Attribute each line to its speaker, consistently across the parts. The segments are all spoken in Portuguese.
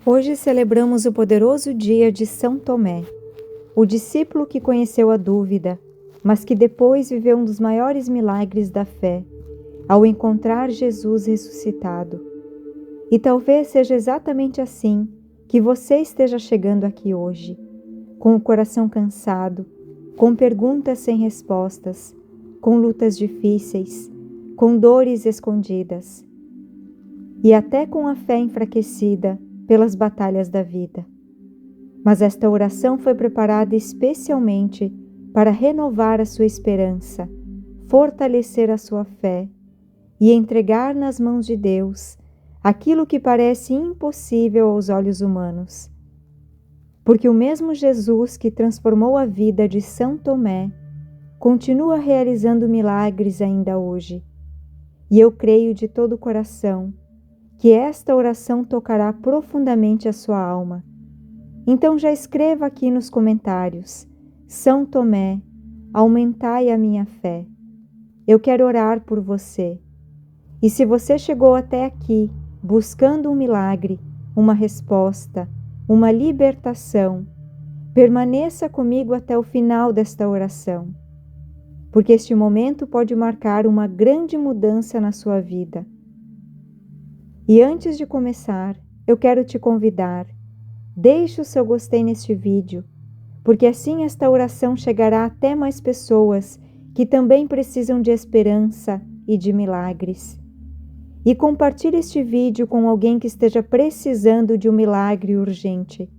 Speaker 1: Hoje celebramos o poderoso dia de São Tomé, o discípulo que conheceu a dúvida, mas que depois viveu um dos maiores milagres da fé, ao encontrar Jesus ressuscitado. E talvez seja exatamente assim que você esteja chegando aqui hoje, com o coração cansado, com perguntas sem respostas, com lutas difíceis, com dores escondidas, e até com a fé enfraquecida pelas batalhas da vida. Mas esta oração foi preparada especialmente para renovar a sua esperança, fortalecer a sua fé e entregar nas mãos de Deus aquilo que parece impossível aos olhos humanos. Porque o mesmo Jesus que transformou a vida de São Tomé continua realizando milagres ainda hoje. E eu creio de todo o coração que esta oração tocará profundamente a sua alma. Então já escreva aqui nos comentários: São Tomé, aumentai a minha fé. Eu quero orar por você. E se você chegou até aqui buscando um milagre, uma resposta, uma libertação, permaneça comigo até o final desta oração, porque este momento pode marcar uma grande mudança na sua vida. E antes de começar, eu quero te convidar, deixe o seu gostei neste vídeo, porque assim esta oração chegará até mais pessoas que também precisam de esperança e de milagres. E compartilhe este vídeo com alguém que esteja precisando de um milagre urgente.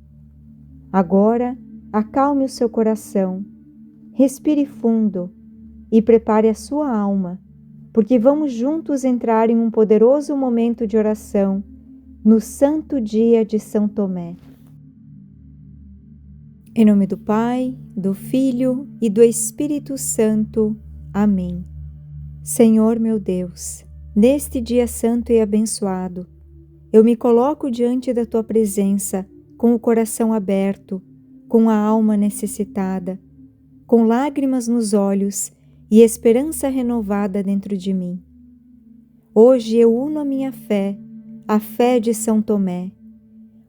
Speaker 1: Agora, acalme o seu coração, respire fundo e prepare a sua alma, porque vamos juntos entrar em um poderoso momento de oração no santo dia de São Tomé. Em nome do Pai, do Filho e do Espírito Santo. Amém. Senhor meu Deus, neste dia santo e abençoado, eu me coloco diante da Tua presença com o coração aberto, com a alma necessitada, com lágrimas nos olhos e esperança renovada dentro de mim. Hoje eu uno a minha fé, a fé de São Tomé,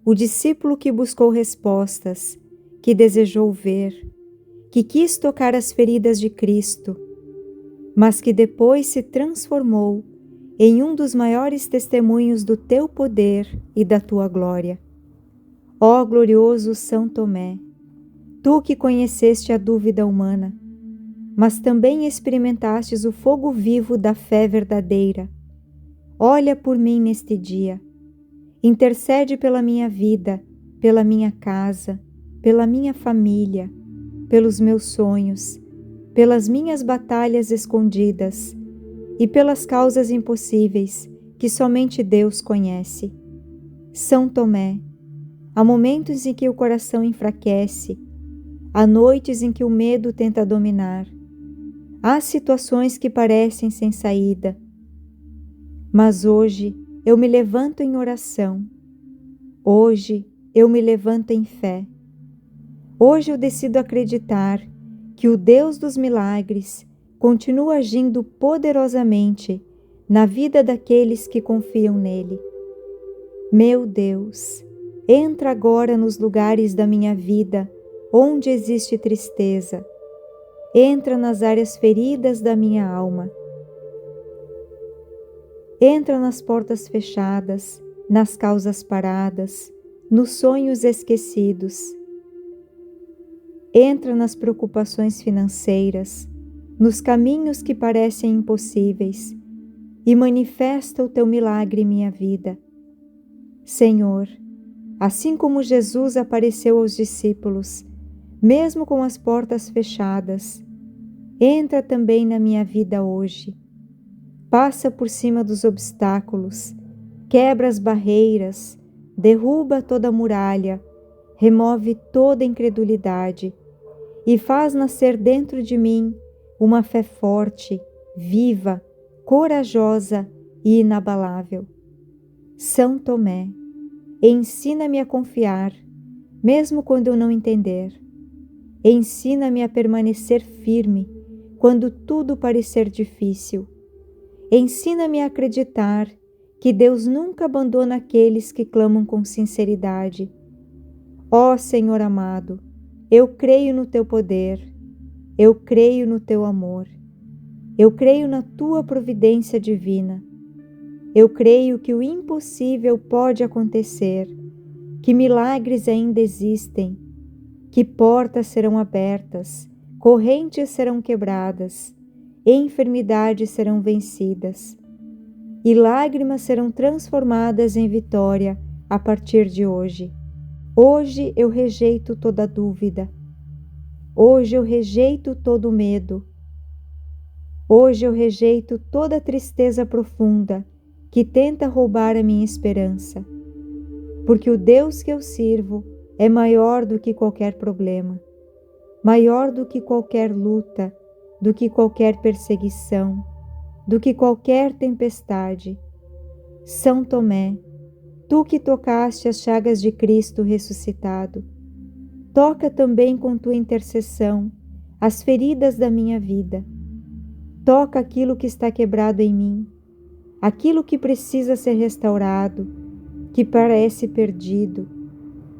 Speaker 1: o discípulo que buscou respostas, que desejou ver, que quis tocar as feridas de Cristo, mas que depois se transformou em um dos maiores testemunhos do Teu poder e da Tua glória. Ó glorioso São Tomé, Tu que conheceste a dúvida humana, mas também experimentastes o fogo vivo da fé verdadeira. Olha por mim neste dia, intercede pela minha vida, pela minha casa, pela minha família, pelos meus sonhos, pelas minhas batalhas escondidas e pelas causas impossíveis que somente Deus conhece. São Tomé, há momentos em que o coração enfraquece, há noites em que o medo tenta dominar, há situações que parecem sem saída. Mas hoje eu me levanto em oração. Hoje eu me levanto em fé. Hoje eu decido acreditar que o Deus dos milagres continua agindo poderosamente na vida daqueles que confiam nele. Meu Deus, entra agora nos lugares da minha vida onde existe tristeza. Entra nas áreas feridas da minha alma. Entra nas portas fechadas, nas causas paradas, nos sonhos esquecidos. Entra nas preocupações financeiras, nos caminhos que parecem impossíveis e manifesta o Teu milagre em minha vida. Senhor, assim como Jesus apareceu aos discípulos, mesmo com as portas fechadas, entra também na minha vida hoje. Passa por cima dos obstáculos, quebra as barreiras, derruba toda a muralha, remove toda a incredulidade e faz nascer dentro de mim uma fé forte, viva, corajosa e inabalável. São Tomé, ensina-me a confiar, mesmo quando eu não entender. Ensina-me a permanecer firme quando tudo parecer difícil. Ensina-me a acreditar que Deus nunca abandona aqueles que clamam com sinceridade. Ó Senhor amado, eu creio no Teu poder, eu creio no Teu amor, eu creio na Tua providência divina, eu creio que o impossível pode acontecer, que milagres ainda existem, que portas serão abertas, correntes serão quebradas, enfermidades serão vencidas, e lágrimas serão transformadas em vitória a partir de hoje. Hoje eu rejeito toda dúvida. Hoje eu rejeito todo medo. Hoje eu rejeito toda tristeza profunda que tenta roubar a minha esperança, porque o Deus que eu sirvo é maior do que qualquer problema, maior do que qualquer luta, do que qualquer perseguição, do que qualquer tempestade. São Tomé, tu que tocaste as chagas de Cristo ressuscitado, toca também com tua intercessão as feridas da minha vida. Toca aquilo que está quebrado em mim, aquilo que precisa ser restaurado, que parece perdido,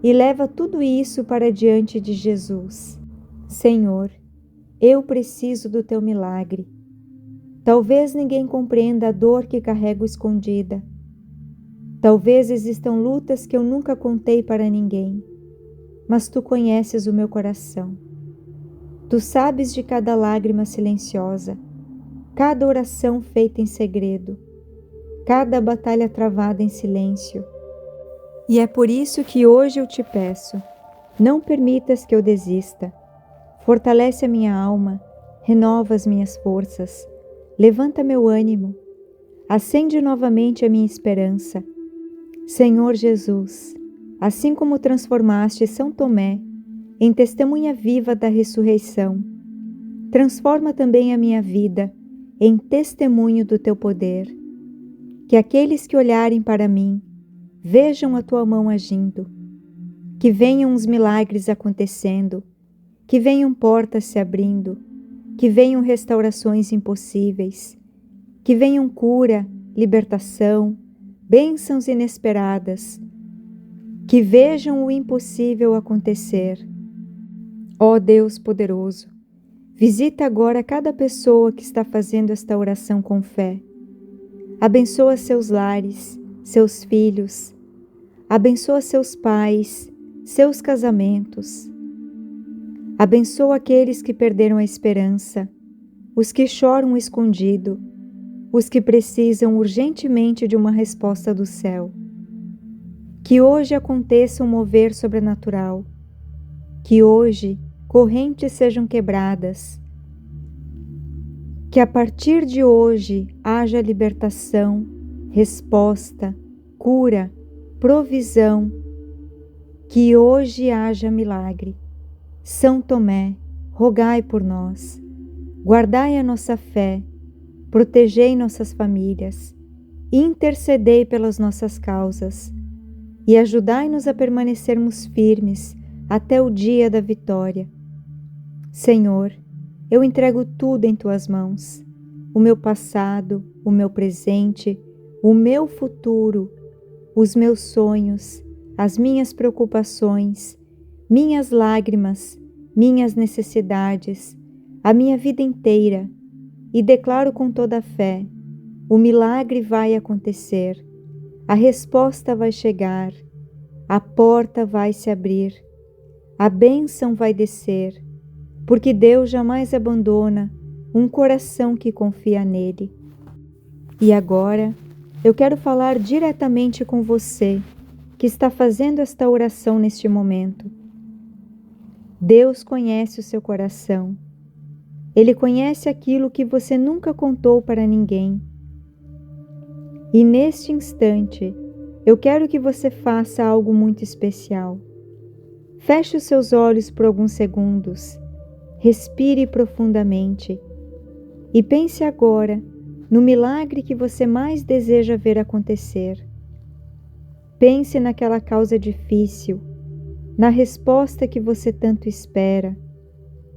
Speaker 1: e leva tudo isso para diante de Jesus. Senhor, eu preciso do teu milagre. Talvez ninguém compreenda a dor que carrego escondida. Talvez existam lutas que eu nunca contei para ninguém, mas tu conheces o meu coração. Tu sabes de cada lágrima silenciosa, cada oração feita em segredo, cada batalha travada em silêncio. E é por isso que hoje eu te peço, não permitas que eu desista. Fortalece a minha alma, renova as minhas forças, levanta meu ânimo, acende novamente a minha esperança. Senhor Jesus, assim como transformaste São Tomé em testemunha viva da ressurreição, transforma também a minha vida em testemunho do teu poder. Que aqueles que olharem para mim vejam a tua mão agindo, que venham os milagres acontecendo, que venham portas se abrindo, que venham restaurações impossíveis, que venham cura, libertação, bênçãos inesperadas, que vejam o impossível acontecer. Ó Deus poderoso, visita agora cada pessoa que está fazendo esta oração com fé. Abençoa seus lares, seus filhos, abençoa seus pais, seus casamentos. Abençoa aqueles que perderam a esperança, os que choram escondido, os que precisam urgentemente de uma resposta do céu. Que hoje aconteça um mover sobrenatural, que hoje correntes sejam quebradas, que a partir de hoje haja libertação, resposta, cura, provisão, que hoje haja milagre. São Tomé, rogai por nós, guardai a nossa fé, protegei nossas famílias, intercedei pelas nossas causas e ajudai-nos a permanecermos firmes até o dia da vitória. Senhor, eu entrego tudo em tuas mãos, o meu passado, o meu presente, o meu futuro, os meus sonhos, as minhas preocupações, minhas lágrimas, minhas necessidades, a minha vida inteira, e declaro com toda a fé: o milagre vai acontecer, a resposta vai chegar, a porta vai se abrir, a bênção vai descer, porque Deus jamais abandona um coração que confia nele. E agora, eu quero falar diretamente com você que está fazendo esta oração neste momento. Deus conhece o seu coração. Ele conhece aquilo que você nunca contou para ninguém. E neste instante, eu quero que você faça algo muito especial. Feche os seus olhos por alguns segundos, respire profundamente e pense agora no milagre que você mais deseja ver acontecer. Pense naquela causa difícil, na resposta que você tanto espera,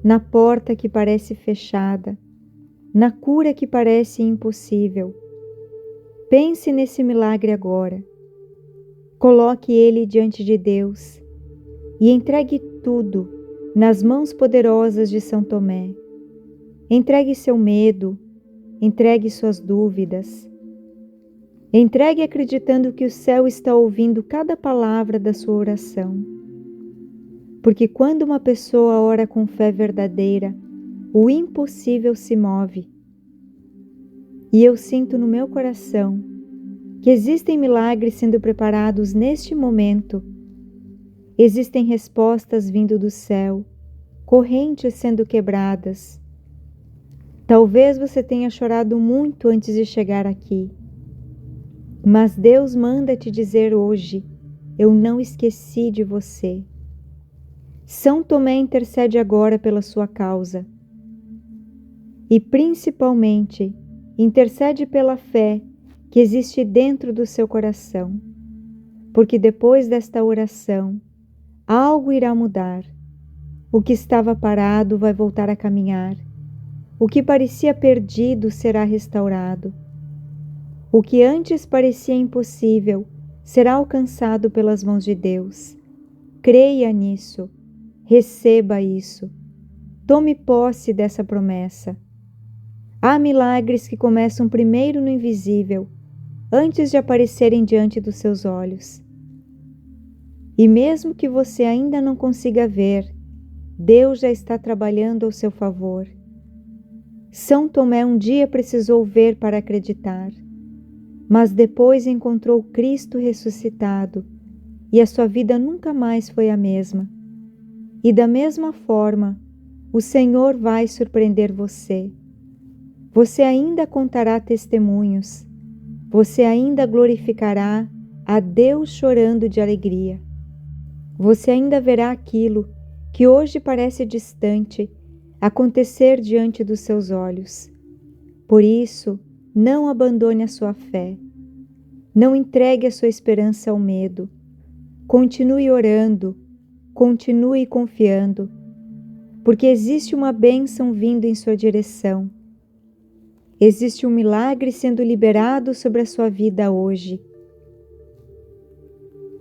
Speaker 1: na porta que parece fechada, na cura que parece impossível. Pense nesse milagre agora. Coloque ele diante de Deus e entregue tudo nas mãos poderosas de São Tomé. Entregue seu medo, entregue suas dúvidas. Entregue acreditando que o céu está ouvindo cada palavra da sua oração. Porque quando uma pessoa ora com fé verdadeira, o impossível se move. E eu sinto no meu coração que existem milagres sendo preparados neste momento. Existem respostas vindo do céu, correntes sendo quebradas. Talvez você tenha chorado muito antes de chegar aqui. Mas Deus manda te dizer hoje: eu não esqueci de você. São Tomé intercede agora pela sua causa. E principalmente, intercede pela fé que existe dentro do seu coração. Porque depois desta oração, algo irá mudar. O que estava parado vai voltar a caminhar. O que parecia perdido será restaurado. O que antes parecia impossível será alcançado pelas mãos de Deus. Creia nisso. Receba isso. Tome posse dessa promessa. Há milagres que começam primeiro no invisível, antes de aparecerem diante dos seus olhos. E mesmo que você ainda não consiga ver, Deus já está trabalhando ao seu favor. São Tomé um dia precisou ver para acreditar, mas depois encontrou Cristo ressuscitado e a sua vida nunca mais foi a mesma. E da mesma forma, o Senhor vai surpreender você. Você ainda contará testemunhos. Você ainda glorificará a Deus chorando de alegria. Você ainda verá aquilo que hoje parece distante acontecer diante dos seus olhos. Por isso, não abandone a sua fé. Não entregue a sua esperança ao medo. Continue orando. Continue confiando, porque existe uma bênção vindo em sua direção. Existe um milagre sendo liberado sobre a sua vida hoje.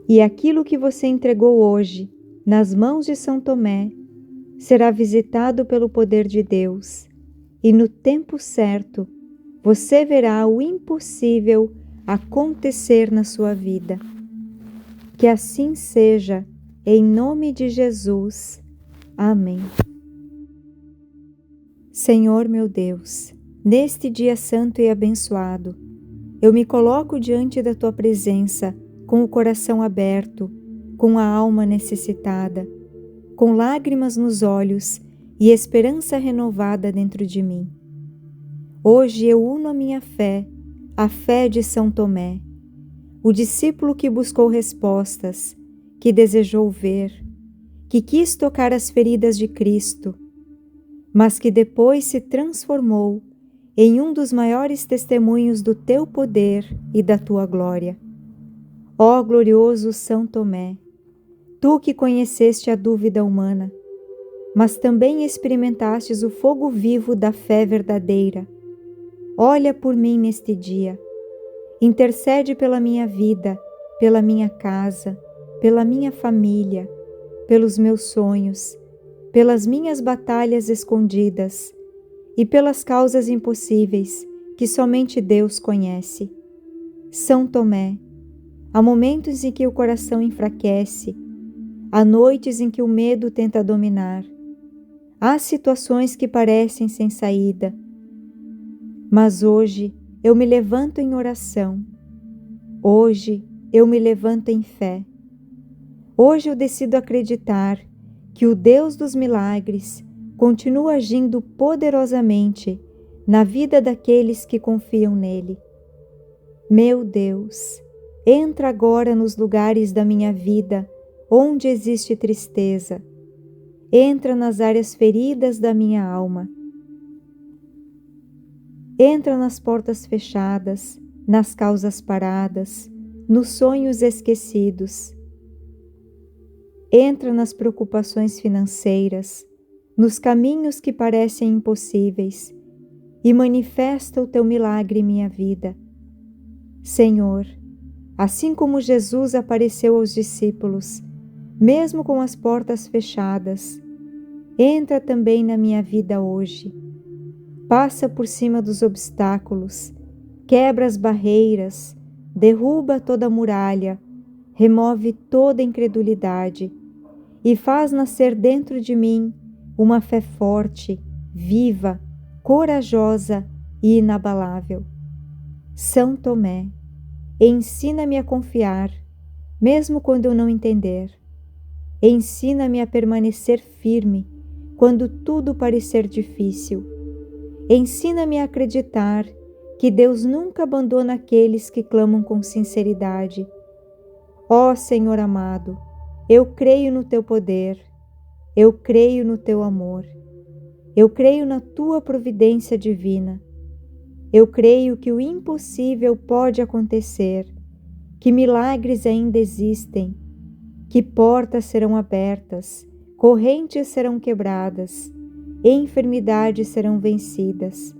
Speaker 1: E aquilo que você entregou hoje, nas mãos de São Tomé, será visitado pelo poder de Deus, e no tempo certo, você verá o impossível acontecer na sua vida. Que assim seja, em nome de Jesus. Amém. Senhor meu Deus, neste dia santo e abençoado, eu me coloco diante da Tua presença com o coração aberto, com a alma necessitada, com lágrimas nos olhos e esperança renovada dentro de mim. Hoje eu uno a minha fé, a fé de São Tomé, o discípulo que buscou respostas, que desejou ver, que quis tocar as feridas de Cristo, mas que depois se transformou em um dos maiores testemunhos do Teu poder e da Tua glória. Ó glorioso São Tomé, Tu que conheceste a dúvida humana, mas também experimentastes o fogo vivo da fé verdadeira, olha por mim neste dia, intercede pela minha vida, pela minha casa, pela minha família, pelos meus sonhos, pelas minhas batalhas escondidas e pelas causas impossíveis que somente Deus conhece. São Tomé, há momentos em que o coração enfraquece, há noites em que o medo tenta dominar, há situações que parecem sem saída, mas hoje eu me levanto em oração, hoje eu me levanto em fé. Hoje eu decido acreditar que o Deus dos milagres continua agindo poderosamente na vida daqueles que confiam nele. Meu Deus, entra agora nos lugares da minha vida onde existe tristeza. Entra nas áreas feridas da minha alma. Entra nas portas fechadas, nas causas paradas, nos sonhos esquecidos. Entra nas preocupações financeiras, nos caminhos que parecem impossíveis e manifesta o Teu milagre em minha vida. Senhor, assim como Jesus apareceu aos discípulos, mesmo com as portas fechadas, entra também na minha vida hoje. Passa por cima dos obstáculos, quebra as barreiras, derruba toda a muralha, remove toda a incredulidade e faz nascer dentro de mim uma fé forte, viva, corajosa e inabalável. São Tomé, ensina-me a confiar, mesmo quando eu não entender. Ensina-me a permanecer firme quando tudo parecer difícil. Ensina-me a acreditar que Deus nunca abandona aqueles que clamam com sinceridade. Ó Senhor amado, eu creio no Teu poder, eu creio no Teu amor, eu creio na Tua providência divina. Eu creio que o impossível pode acontecer, que milagres ainda existem, que portas serão abertas, correntes serão quebradas, enfermidades serão vencidas,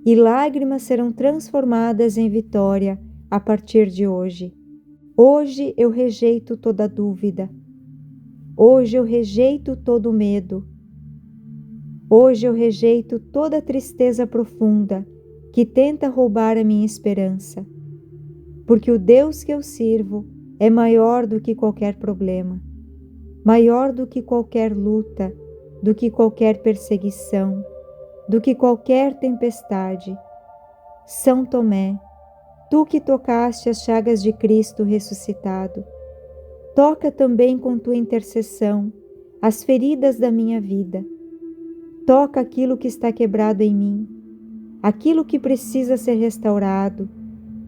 Speaker 1: e lágrimas serão transformadas em vitória a partir de hoje. Hoje eu rejeito toda dúvida. Hoje eu rejeito todo medo. Hoje eu rejeito toda tristeza profunda que tenta roubar a minha esperança, porque o Deus que eu sirvo é maior do que qualquer problema, maior do que qualquer luta, do que qualquer perseguição, do que qualquer tempestade. São Tomé, tu que tocaste as chagas de Cristo ressuscitado, toca também com tua intercessão as feridas da minha vida. Toca aquilo que está quebrado em mim, aquilo que precisa ser restaurado,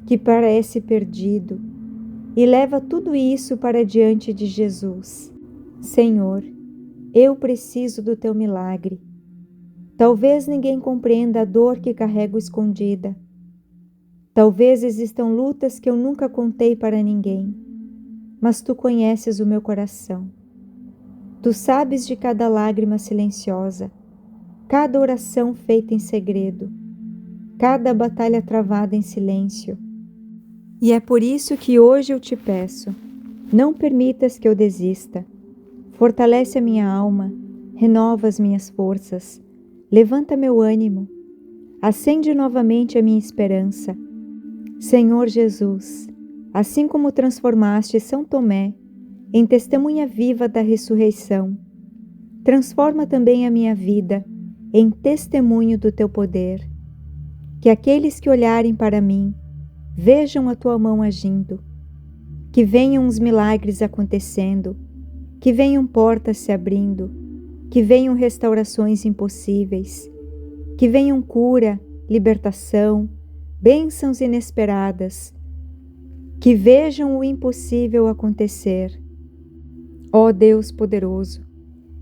Speaker 1: que parece perdido, e leva tudo isso para diante de Jesus. Senhor, eu preciso do Teu milagre. Talvez ninguém compreenda a dor que carrego escondida. Talvez existam lutas que eu nunca contei para ninguém, mas Tu conheces o meu coração. Tu sabes de cada lágrima silenciosa, cada oração feita em segredo, cada batalha travada em silêncio. E é por isso que hoje eu te peço, não permitas que eu desista. Fortalece a minha alma, renova as minhas forças, levanta meu ânimo, acende novamente a minha esperança. Senhor Jesus, assim como transformaste São Tomé em testemunha viva da ressurreição, transforma também a minha vida em testemunho do Teu poder. Que aqueles que olharem para mim vejam a Tua mão agindo, que venham os milagres acontecendo, que venham portas se abrindo, que venham restaurações impossíveis, que venham cura, libertação, bênçãos inesperadas, que vejam o impossível acontecer. Ó Deus poderoso,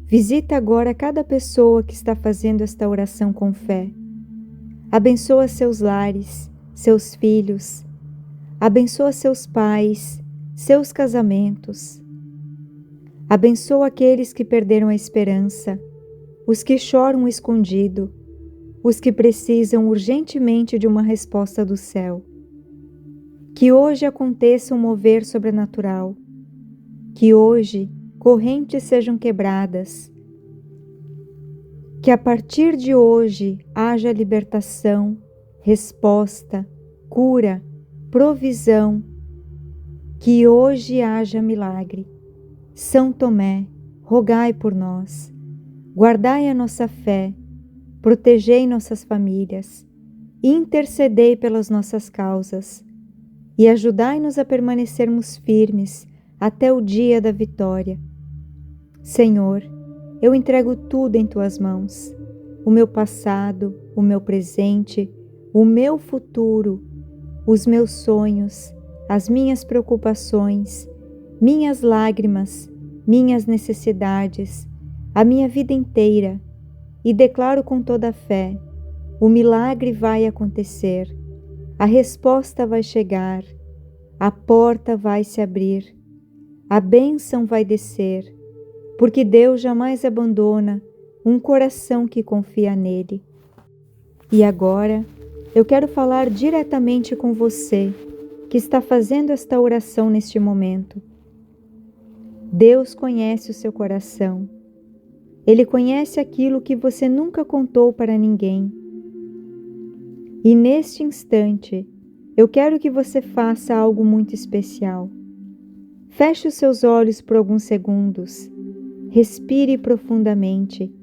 Speaker 1: visita agora cada pessoa que está fazendo esta oração com fé. Abençoa seus lares, seus filhos, abençoa seus pais, seus casamentos. Abençoa aqueles que perderam a esperança, os que choram escondido, os que precisam urgentemente de uma resposta do céu. Que hoje aconteça um mover sobrenatural, que hoje correntes sejam quebradas, que a partir de hoje haja libertação, resposta, cura, provisão, que hoje haja milagre. São Tomé, rogai por nós, guardai a nossa fé, protegei nossas famílias, intercedei pelas nossas causas e ajudai-nos a permanecermos firmes até o dia da vitória. Senhor, eu entrego tudo em Tuas mãos, o meu passado, o meu presente, o meu futuro, os meus sonhos, as minhas preocupações, minhas lágrimas, minhas necessidades, a minha vida inteira, e declaro com toda a fé: o milagre vai acontecer, a resposta vai chegar, a porta vai se abrir, a bênção vai descer, porque Deus jamais abandona um coração que confia nele. E agora eu quero falar diretamente com você, que está fazendo esta oração neste momento. Deus conhece o seu coração. Ele conhece aquilo que você nunca contou para ninguém. E neste instante, eu quero que você faça algo muito especial. Feche os seus olhos por alguns segundos, respire profundamente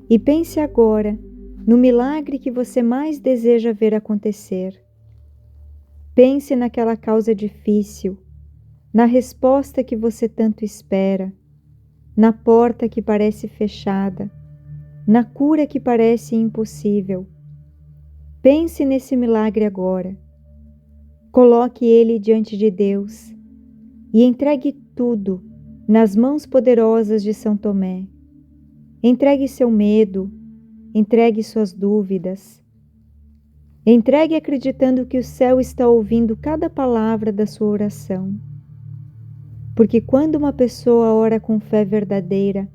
Speaker 1: e pense agora no milagre que você mais deseja ver acontecer. Pense naquela causa difícil, na resposta que você tanto espera, na porta que parece fechada, na cura que parece impossível. Pense nesse milagre agora. Coloque ele diante de Deus e entregue tudo nas mãos poderosas de São Tomé. Entregue seu medo, entregue suas dúvidas. Entregue acreditando que o céu está ouvindo cada palavra da sua oração. Porque quando uma pessoa ora com fé verdadeira,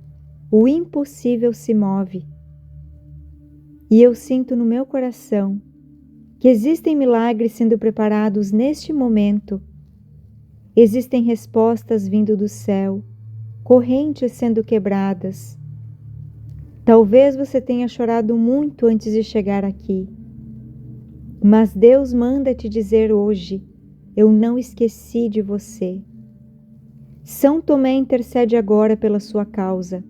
Speaker 1: o impossível se move. E eu sinto no meu coração que existem milagres sendo preparados neste momento. Existem respostas vindo do céu, correntes sendo quebradas. Talvez você tenha chorado muito antes de chegar aqui. Mas Deus manda te dizer hoje: eu não esqueci de você. São Tomé intercede agora pela sua causa.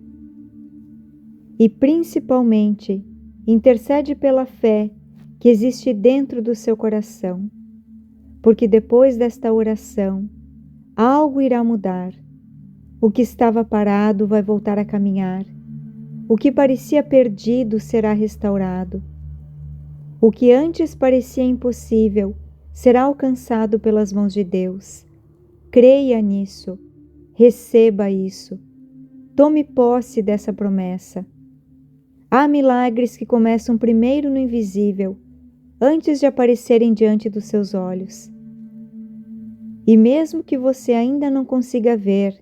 Speaker 1: E principalmente, intercede pela fé que existe dentro do seu coração. Porque depois desta oração, algo irá mudar. O que estava parado vai voltar a caminhar. O que parecia perdido será restaurado. O que antes parecia impossível será alcançado pelas mãos de Deus. Creia nisso. Receba isso. Tome posse dessa promessa. Há milagres que começam primeiro no invisível, antes de aparecerem diante dos seus olhos. E mesmo que você ainda não consiga ver,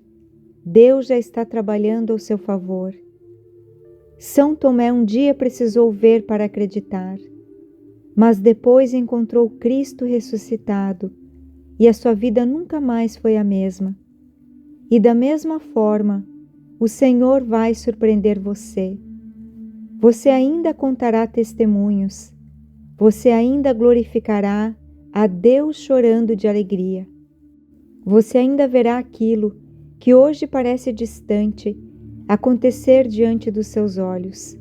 Speaker 1: Deus já está trabalhando ao seu favor. São Tomé um dia precisou ver para acreditar, mas depois encontrou Cristo ressuscitado e a sua vida nunca mais foi a mesma. E da mesma forma, o Senhor vai surpreender você. Você ainda contará testemunhos. Você ainda glorificará a Deus chorando de alegria. Você ainda verá aquilo que hoje parece distante acontecer diante dos seus olhos.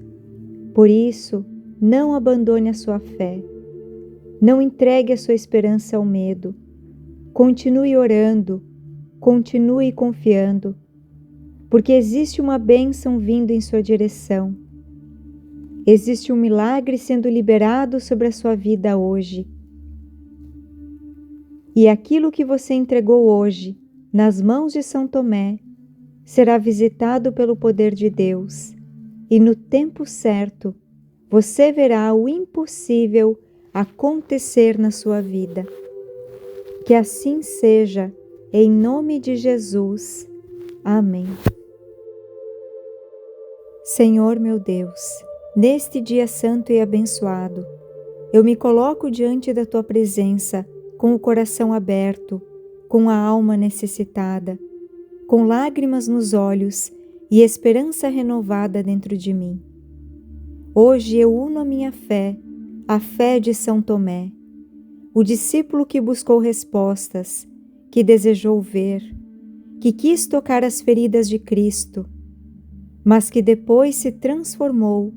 Speaker 1: Por isso, não abandone a sua fé. Não entregue a sua esperança ao medo. Continue orando. Continue confiando, porque existe uma bênção vindo em sua direção. Existe um milagre sendo liberado sobre a sua vida hoje. E aquilo que você entregou hoje, nas mãos de São Tomé, será visitado pelo poder de Deus, e no tempo certo, você verá o impossível acontecer na sua vida. Que assim seja, em nome de Jesus. Amém. Senhor meu Deus, neste dia santo e abençoado, eu me coloco diante da Tua presença com o coração aberto, com a alma necessitada, com lágrimas nos olhos e esperança renovada dentro de mim. Hoje eu uno a minha fé, a fé de São Tomé, o discípulo que buscou respostas, que desejou ver, que quis tocar as feridas de Cristo, mas que depois se transformou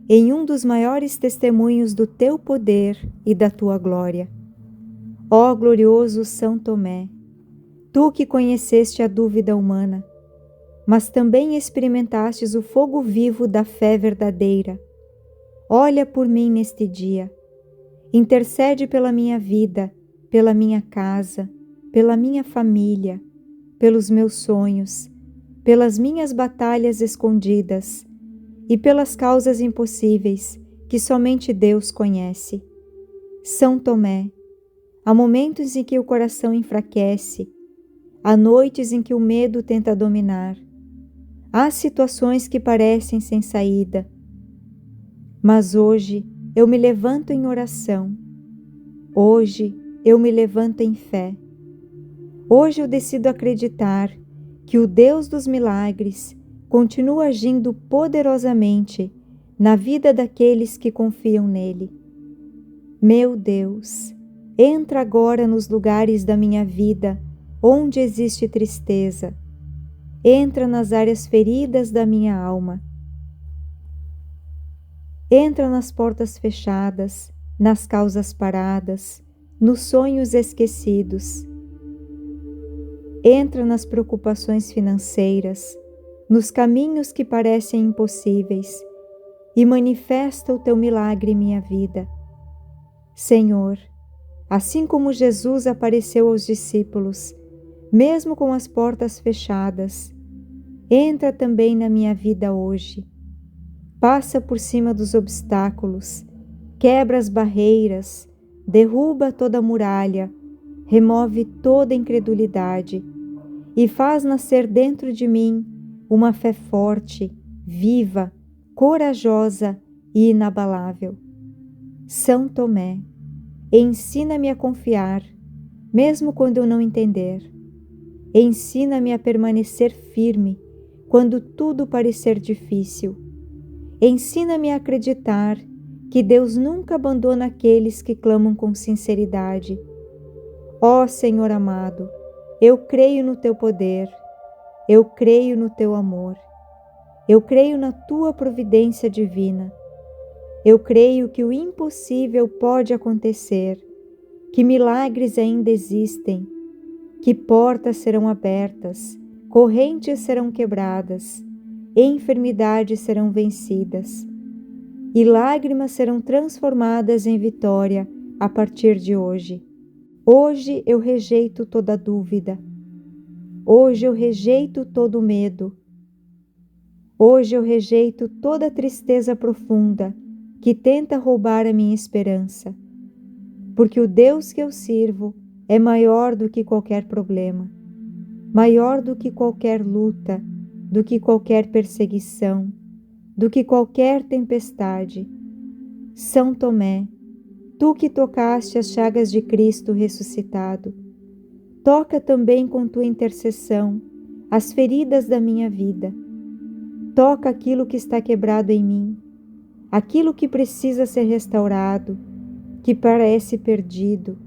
Speaker 1: em um dos maiores testemunhos do Teu poder e da Tua glória. Ó glorioso São Tomé, Tu que conheceste a dúvida humana, mas também experimentastes o fogo vivo da fé verdadeira, olha por mim neste dia, intercede pela minha vida, pela minha casa, pela minha família, pelos meus sonhos, pelas minhas batalhas escondidas e pelas causas impossíveis que somente Deus conhece. São Tomé, há momentos em que o coração enfraquece, há noites em que o medo tenta dominar, há situações que parecem sem saída, mas hoje eu me levanto em oração. Hoje eu me levanto em fé. Hoje eu decido acreditar que o Deus dos milagres continua agindo poderosamente na vida daqueles que confiam nele. Meu Deus, entra agora nos lugares da minha vida onde existe tristeza. Entra nas áreas feridas da minha alma. Entra nas portas fechadas, nas causas paradas, nos sonhos esquecidos. Entra nas preocupações financeiras, nos caminhos que parecem impossíveis e manifesta o teu milagre em minha vida. Senhor, assim como Jesus apareceu aos discípulos, mesmo com as portas fechadas, entra também na minha vida hoje. Passa por cima dos obstáculos, quebra as barreiras, derruba toda a muralha, remove toda a incredulidade e faz nascer dentro de mim uma fé forte, viva, corajosa e inabalável. São Tomé, ensina-me a confiar, mesmo quando eu não entender. Ensina-me a permanecer firme quando tudo parecer difícil. Ensina-me a acreditar que Deus nunca abandona aqueles que clamam com sinceridade. Ó Senhor amado, eu creio no teu poder, eu creio no teu amor, eu creio na tua providência divina. Eu creio que o impossível pode acontecer, que milagres ainda existem, que portas serão abertas, correntes serão quebradas, enfermidades serão vencidas e lágrimas serão transformadas em vitória a partir de hoje. Hoje eu rejeito toda dúvida. Hoje eu rejeito todo medo. Hoje eu rejeito toda tristeza profunda que tenta roubar a minha esperança, porque o Deus que eu sirvo é maior do que qualquer problema, maior do que qualquer luta, do que qualquer perseguição, do que qualquer tempestade. São Tomé, tu que tocaste as chagas de Cristo ressuscitado, toca também com tua intercessão as feridas da minha vida. Toca aquilo que está quebrado em mim, aquilo que precisa ser restaurado, que parece perdido,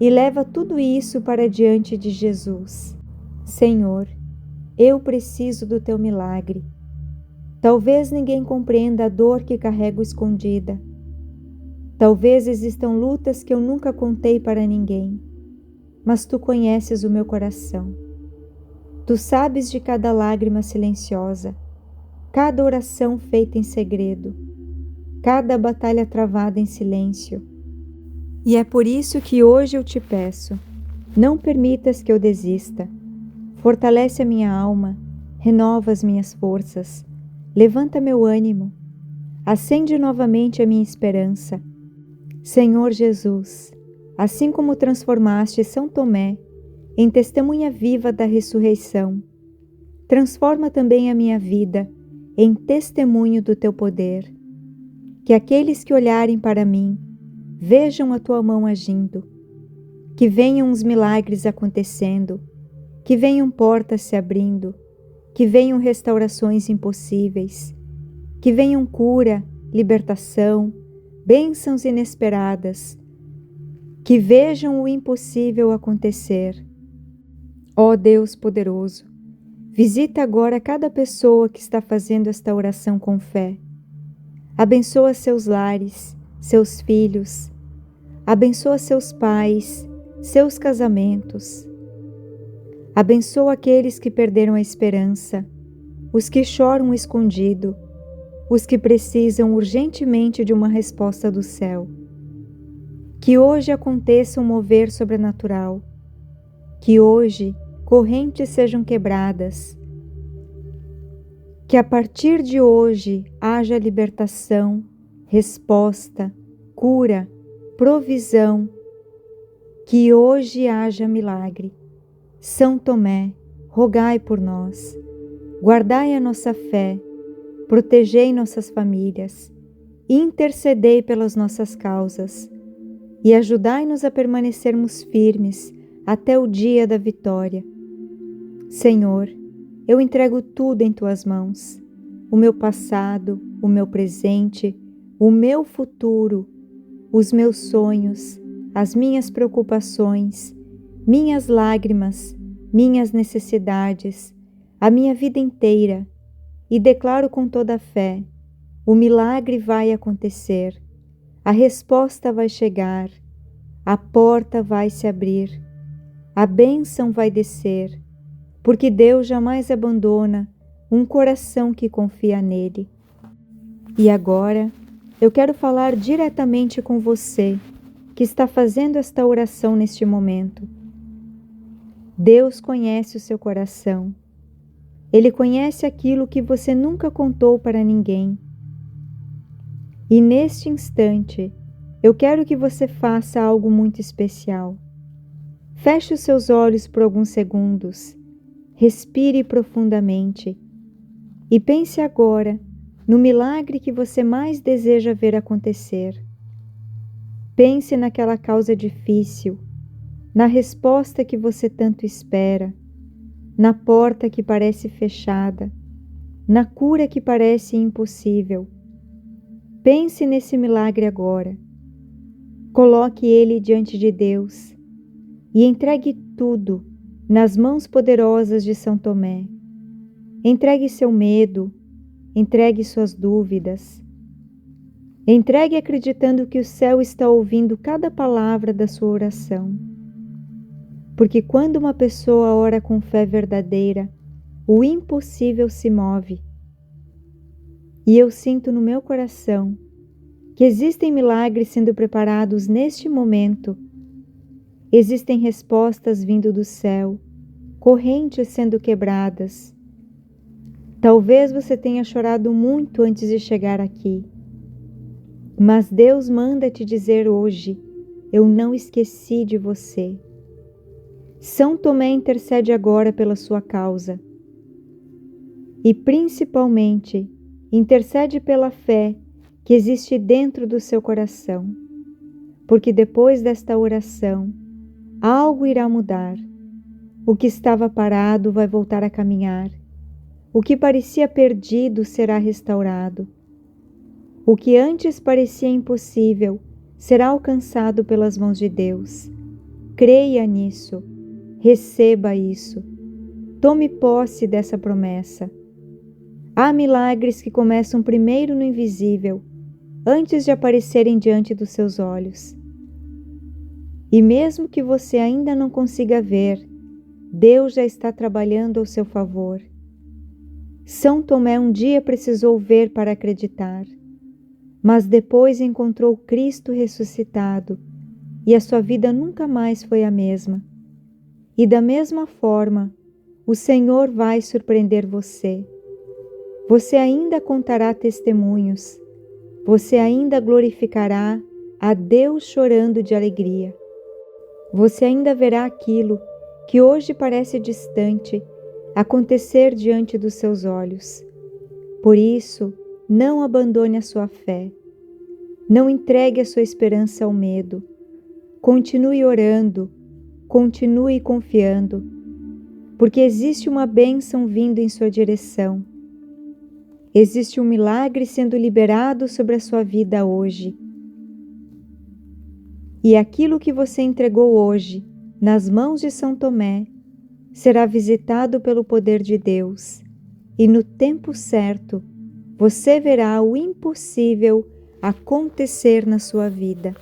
Speaker 1: e leva tudo isso para diante de Jesus. Senhor, eu preciso do teu milagre. Talvez ninguém compreenda a dor que carrego escondida. Talvez existam lutas que eu nunca contei para ninguém, mas tu conheces o meu coração. Tu sabes de cada lágrima silenciosa, cada oração feita em segredo, cada batalha travada em silêncio. E é por isso que hoje eu te peço, não permitas que eu desista. Fortalece a minha alma, renova as minhas forças, levanta meu ânimo, acende novamente a minha esperança. Senhor Jesus, assim como transformaste São Tomé em testemunha viva da ressurreição, transforma também a minha vida em testemunho do teu poder. Que aqueles que olharem para mim vejam a tua mão agindo, que venham os milagres acontecendo, que venham portas se abrindo, que venham restaurações impossíveis, que venham cura, libertação, bênçãos inesperadas, que vejam o impossível acontecer. Ó Deus poderoso, visita agora cada pessoa que está fazendo esta oração com fé. Abençoa seus lares, seus filhos, abençoa seus pais, seus casamentos. Abençoa aqueles que perderam a esperança, os que choram escondido, os que precisam urgentemente de uma resposta do céu. Que hoje aconteça um mover sobrenatural, que hoje correntes sejam quebradas, que a partir de hoje haja libertação, resposta, cura, provisão, que hoje haja milagre. São Tomé, rogai por nós, guardai a nossa fé, protegei nossas famílias, intercedei pelas nossas causas, e ajudai-nos a permanecermos firmes até o dia da vitória. Senhor, eu entrego tudo em Tuas mãos, o meu passado, o meu presente, o meu futuro, os meus sonhos, as minhas preocupações, minhas lágrimas, minhas necessidades, a minha vida inteira, e declaro com toda a fé: o milagre vai acontecer, a resposta vai chegar, a porta vai se abrir, a bênção vai descer, porque Deus jamais abandona um coração que confia nele. E agora, eu quero falar diretamente com você que está fazendo esta oração neste momento. Deus conhece o seu coração. Ele conhece aquilo que você nunca contou para ninguém. E neste instante, eu quero que você faça algo muito especial. Feche os seus olhos por alguns segundos, respire profundamente e pense agora no milagre que você mais deseja ver acontecer. Pense naquela causa difícil, na resposta que você tanto espera, na porta que parece fechada, na cura que parece impossível. Pense nesse milagre agora. Coloque ele diante de Deus e entregue tudo nas mãos poderosas de São Tomé. Entregue seu medo, entregue suas dúvidas. Entregue acreditando que o céu está ouvindo cada palavra da sua oração. Porque quando uma pessoa ora com fé verdadeira, o impossível se move. E eu sinto no meu coração que existem milagres sendo preparados neste momento. Existem respostas vindo do céu, correntes sendo quebradas. Talvez você tenha chorado muito antes de chegar aqui. Mas Deus manda te dizer hoje: eu não esqueci de você. São Tomé intercede agora pela sua causa. E principalmente, intercede pela fé que existe dentro do seu coração. Porque depois desta oração, algo irá mudar. O que estava parado vai voltar a caminhar. O que parecia perdido será restaurado. O que antes parecia impossível será alcançado pelas mãos de Deus. Creia nisso. Receba isso. Tome posse dessa promessa. Há milagres que começam primeiro no invisível, antes de aparecerem diante dos seus olhos. E mesmo que você ainda não consiga ver, Deus já está trabalhando ao seu favor. São Tomé um dia precisou ver para acreditar, mas depois encontrou Cristo ressuscitado e a sua vida nunca mais foi a mesma. E da mesma forma, o Senhor vai surpreender você. Você ainda contará testemunhos. Você ainda glorificará a Deus chorando de alegria. Você ainda verá aquilo que hoje parece distante acontecer diante dos seus olhos. Por isso, não abandone a sua fé. Não entregue a sua esperança ao medo. Continue orando, continue confiando, porque existe uma bênção vindo em sua direção. Existe um milagre sendo liberado sobre a sua vida hoje. E aquilo que você entregou hoje nas mãos de São Tomé será visitado pelo poder de Deus, e no tempo certo você verá o impossível acontecer na sua vida.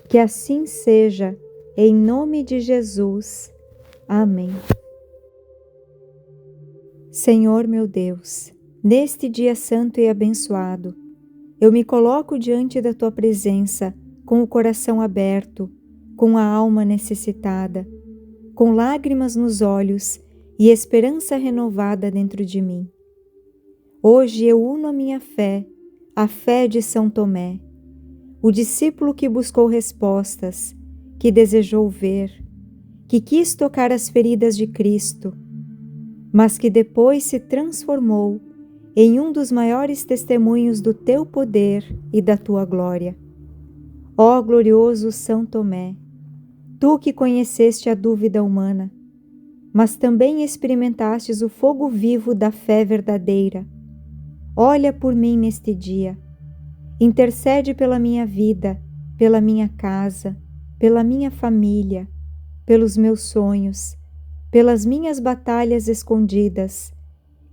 Speaker 1: Que assim seja, em nome de Jesus. Amém. Senhor meu Deus, neste dia santo e abençoado, eu me coloco diante da Tua presença com o coração aberto, com a alma necessitada, com lágrimas nos olhos e esperança renovada dentro de mim. Hoje eu uno a minha fé, a fé de São Tomé, o discípulo que buscou respostas, que desejou ver, que quis tocar as feridas de Cristo, mas que depois se transformou em um dos maiores testemunhos do Teu poder e da Tua glória. Ó glorioso São Tomé, tu que conheceste a dúvida humana, mas também experimentastes o fogo vivo da fé verdadeira, olha por mim neste dia, intercede pela minha vida, pela minha casa, pela minha família, pelos meus sonhos, pelas minhas batalhas escondidas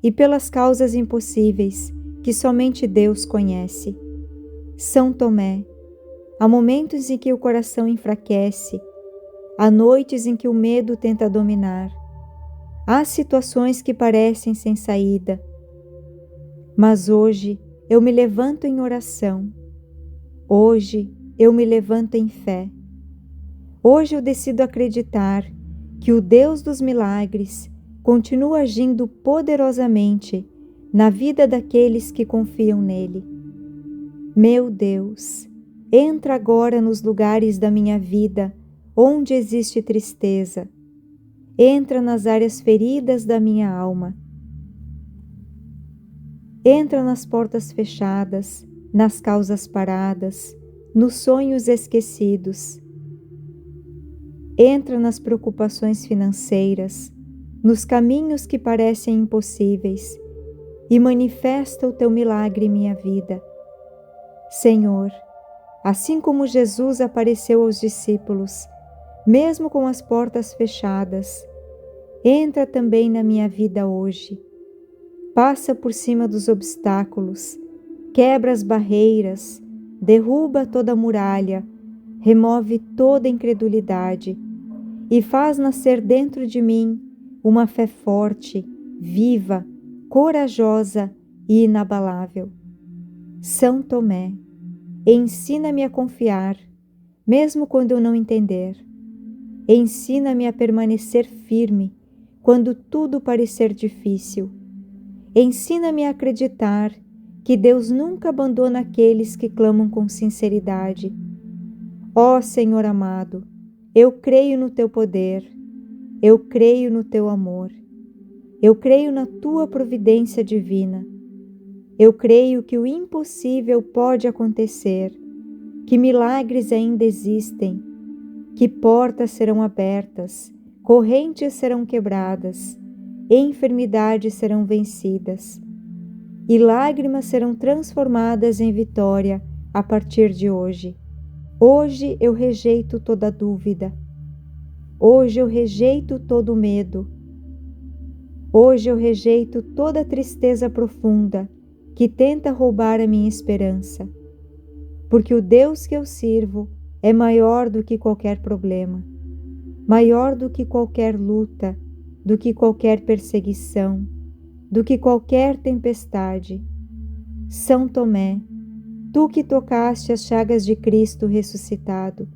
Speaker 1: e pelas causas impossíveis que somente Deus conhece. São Tomé, há momentos em que o coração enfraquece, há noites em que o medo tenta dominar, há situações que parecem sem saída, mas hoje eu me levanto em oração, hoje eu me levanto em fé, hoje eu decido acreditar que o Deus dos milagres continua agindo poderosamente na vida daqueles que confiam nele. Meu Deus, entra agora nos lugares da minha vida onde existe tristeza, entra nas áreas feridas da minha alma, entra nas portas fechadas, nas causas paradas, nos sonhos esquecidos. Entra nas preocupações financeiras, nos caminhos que parecem impossíveis e manifesta o teu milagre em minha vida. Senhor, assim como Jesus apareceu aos discípulos, mesmo com as portas fechadas, entra também na minha vida hoje. Passa por cima dos obstáculos, quebra as barreiras, derruba toda a muralha, remove toda a incredulidade e faz nascer dentro de mim uma fé forte, viva, corajosa e inabalável. São Tomé, ensina-me a confiar, mesmo quando eu não entender. Ensina-me a permanecer firme quando tudo parecer difícil. Ensina-me a acreditar que Deus nunca abandona aqueles que clamam com sinceridade. Ó Senhor amado, eu creio no teu poder, eu creio no teu amor, eu creio na tua providência divina. Eu creio que o impossível pode acontecer, que milagres ainda existem, que portas serão abertas, correntes serão quebradas, enfermidades serão vencidas e lágrimas serão transformadas em vitória a partir de hoje. Hoje eu rejeito toda dúvida. Hoje eu rejeito todo medo. Hoje eu rejeito toda tristeza profunda que tenta roubar a minha esperança, porque o Deus que eu sirvo é maior do que qualquer problema, maior do que qualquer luta, do que qualquer perseguição, do que qualquer tempestade. São Tomé, tu que tocaste as chagas de Cristo ressuscitado,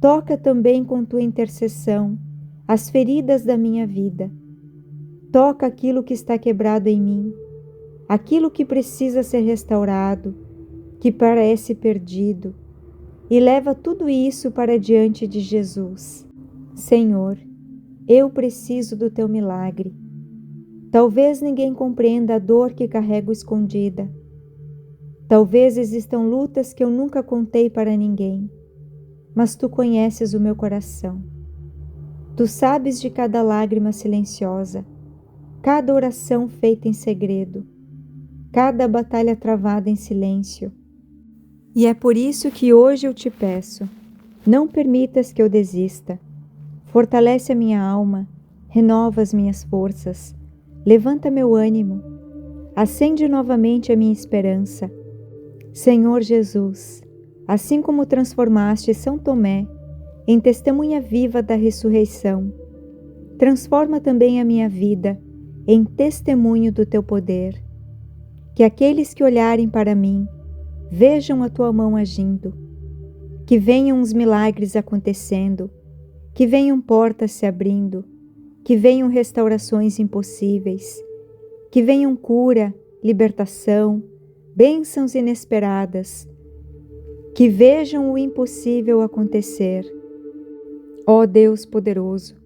Speaker 1: toca também com tua intercessão as feridas da minha vida. Toca aquilo que está quebrado em mim, aquilo que precisa ser restaurado, que parece perdido, e leva tudo isso para diante de Jesus. Senhor, eu preciso do teu milagre. Talvez ninguém compreenda a dor que carrego escondida. Talvez existam lutas que eu nunca contei para ninguém, mas tu conheces o meu coração. Tu sabes de cada lágrima silenciosa, cada oração feita em segredo, cada batalha travada em silêncio. E é por isso que hoje eu te peço, não permitas que eu desista. Fortalece a minha alma, renova as minhas forças, levanta meu ânimo, acende novamente a minha esperança. Senhor Jesus, assim como transformaste São Tomé em testemunha viva da ressurreição, transforma também a minha vida em testemunho do teu poder. Que aqueles que olharem para mim vejam a tua mão agindo, que venham os milagres acontecendo, que venham portas se abrindo, que venham restaurações impossíveis, que venham cura, libertação, bênçãos inesperadas, que vejam o impossível acontecer. Ó Deus poderoso,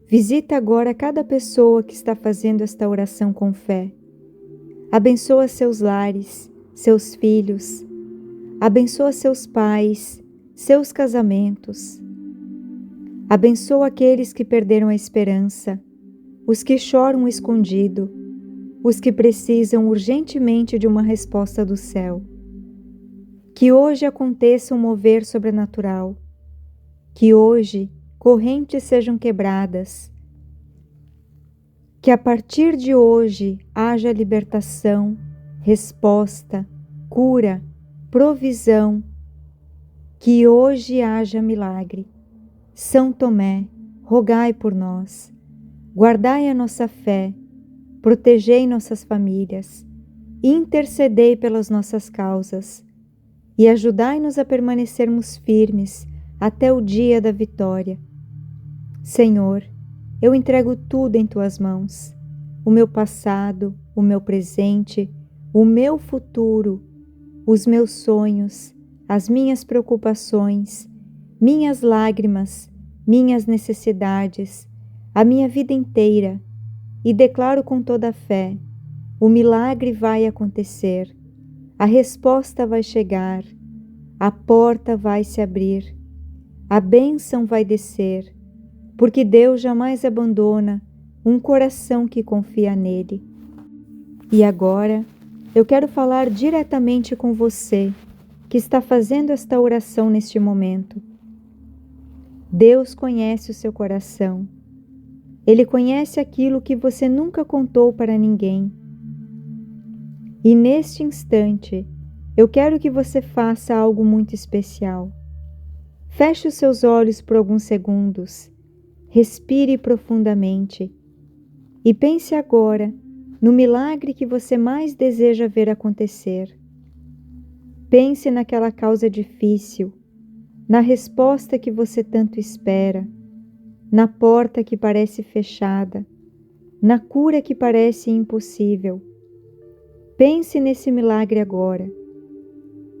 Speaker 1: visita agora cada pessoa que está fazendo esta oração com fé. Abençoa seus lares, seus filhos, abençoa seus pais, seus casamentos. Abençoa aqueles que perderam a esperança, os que choram escondido, os que precisam urgentemente de uma resposta do céu. Que hoje aconteça um mover sobrenatural, que hoje correntes sejam quebradas, que a partir de hoje haja libertação, resposta, cura, provisão, que hoje haja milagre. São Tomé, rogai por nós, guardai a nossa fé, protegei nossas famílias, intercedei pelas nossas causas e ajudai-nos a permanecermos firmes até o dia da vitória. Senhor, eu entrego tudo em tuas mãos, o meu passado, o meu presente, o meu futuro, os meus sonhos, as minhas preocupações, minhas lágrimas, minhas necessidades, a minha vida inteira, e declaro com toda a fé: o milagre vai acontecer, a resposta vai chegar, a porta vai se abrir, a bênção vai descer, porque Deus jamais abandona um coração que confia nele. E agora, eu quero falar diretamente com você que está fazendo esta oração neste momento. Deus conhece o seu coração. Ele conhece aquilo que você nunca contou para ninguém. E neste instante, eu quero que você faça algo muito especial. Feche os seus olhos por alguns segundos, respire profundamente e pense agora no milagre que você mais deseja ver acontecer. Pense naquela causa difícil, na resposta que você tanto espera, na porta que parece fechada, na cura que parece impossível. Pense nesse milagre agora.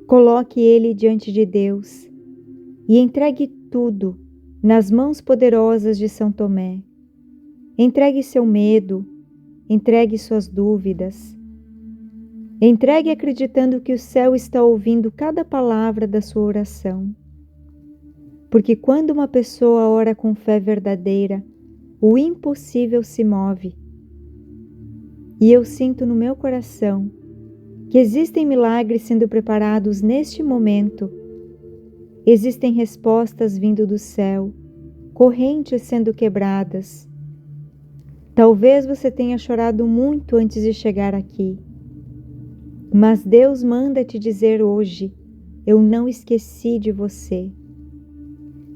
Speaker 1: Coloque ele diante de Deus e entregue tudo nas mãos poderosas de São Tomé. Entregue seu medo, entregue suas dúvidas. Entregue acreditando que o céu está ouvindo cada palavra da sua oração. Porque quando uma pessoa ora com fé verdadeira, o impossível se move. E eu sinto no meu coração que existem milagres sendo preparados neste momento. Existem respostas vindo do céu, correntes sendo quebradas. Talvez você tenha chorado muito antes de chegar aqui. Mas Deus manda te dizer hoje: eu não esqueci de você.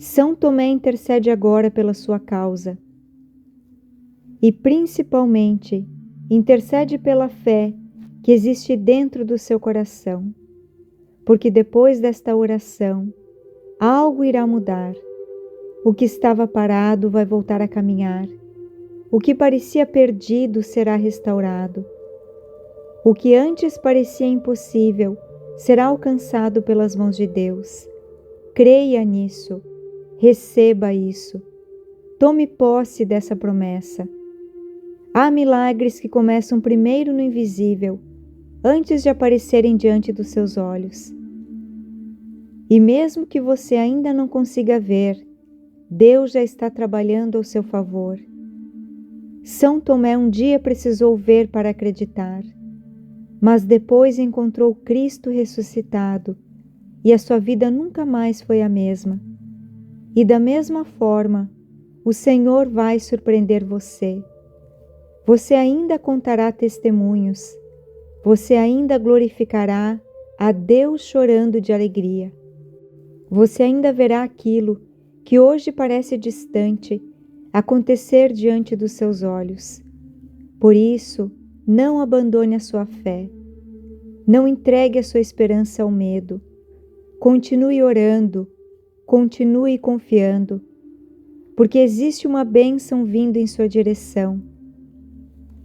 Speaker 1: São Tomé intercede agora pela sua causa. E principalmente, intercede pela fé que existe dentro do seu coração. Porque depois desta oração, algo irá mudar. O que estava parado vai voltar a caminhar. O que parecia perdido será restaurado. O que antes parecia impossível será alcançado pelas mãos de Deus. Creia nisso. Receba isso. Tome posse dessa promessa. Há milagres que começam primeiro no invisível, antes de aparecerem diante dos seus olhos. E mesmo que você ainda não consiga ver, Deus já está trabalhando ao seu favor. São Tomé um dia precisou ver para acreditar, mas depois encontrou Cristo ressuscitado e a sua vida nunca mais foi a mesma. E da mesma forma, o Senhor vai surpreender você. Você ainda contará testemunhos. Você ainda glorificará a Deus chorando de alegria. Você ainda verá aquilo que hoje parece distante acontecer diante dos seus olhos. Por isso, não abandone a sua fé. Não entregue a sua esperança ao medo. Continue orando. Continue confiando, porque existe uma bênção vindo em sua direção.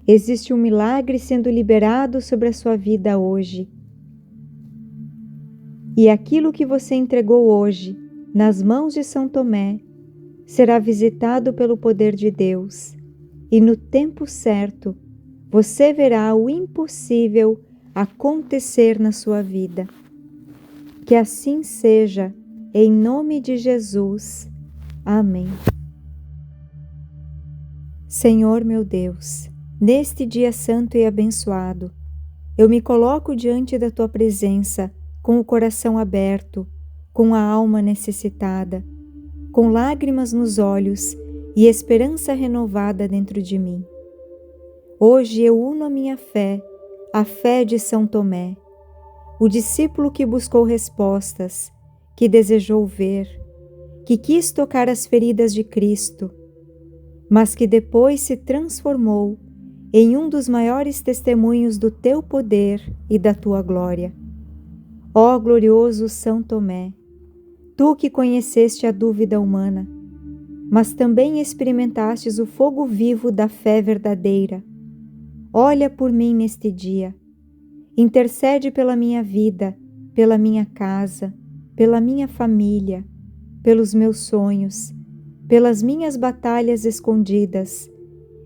Speaker 1: Existe um milagre sendo liberado sobre a sua vida hoje. E aquilo que você entregou hoje nas mãos de São Tomé será visitado pelo poder de Deus, e no tempo certo você verá o impossível acontecer na sua vida. Que assim seja, em nome de Jesus. Amém. Senhor meu Deus, neste dia santo e abençoado, eu me coloco diante da Tua presença com o coração aberto, com a alma necessitada, com lágrimas nos olhos e esperança renovada dentro de mim. Hoje eu uno a minha fé, a fé de São Tomé, o discípulo que buscou respostas, que desejou ver, que quis tocar as feridas de Cristo, mas que depois se transformou em um dos maiores testemunhos do Teu poder e da Tua glória. Ó glorioso São Tomé, Tu que conheceste a dúvida humana, mas também experimentastes o fogo vivo da fé verdadeira, olha por mim neste dia, intercede pela minha vida, pela minha casa, pela minha família, pelos meus sonhos, pelas minhas batalhas escondidas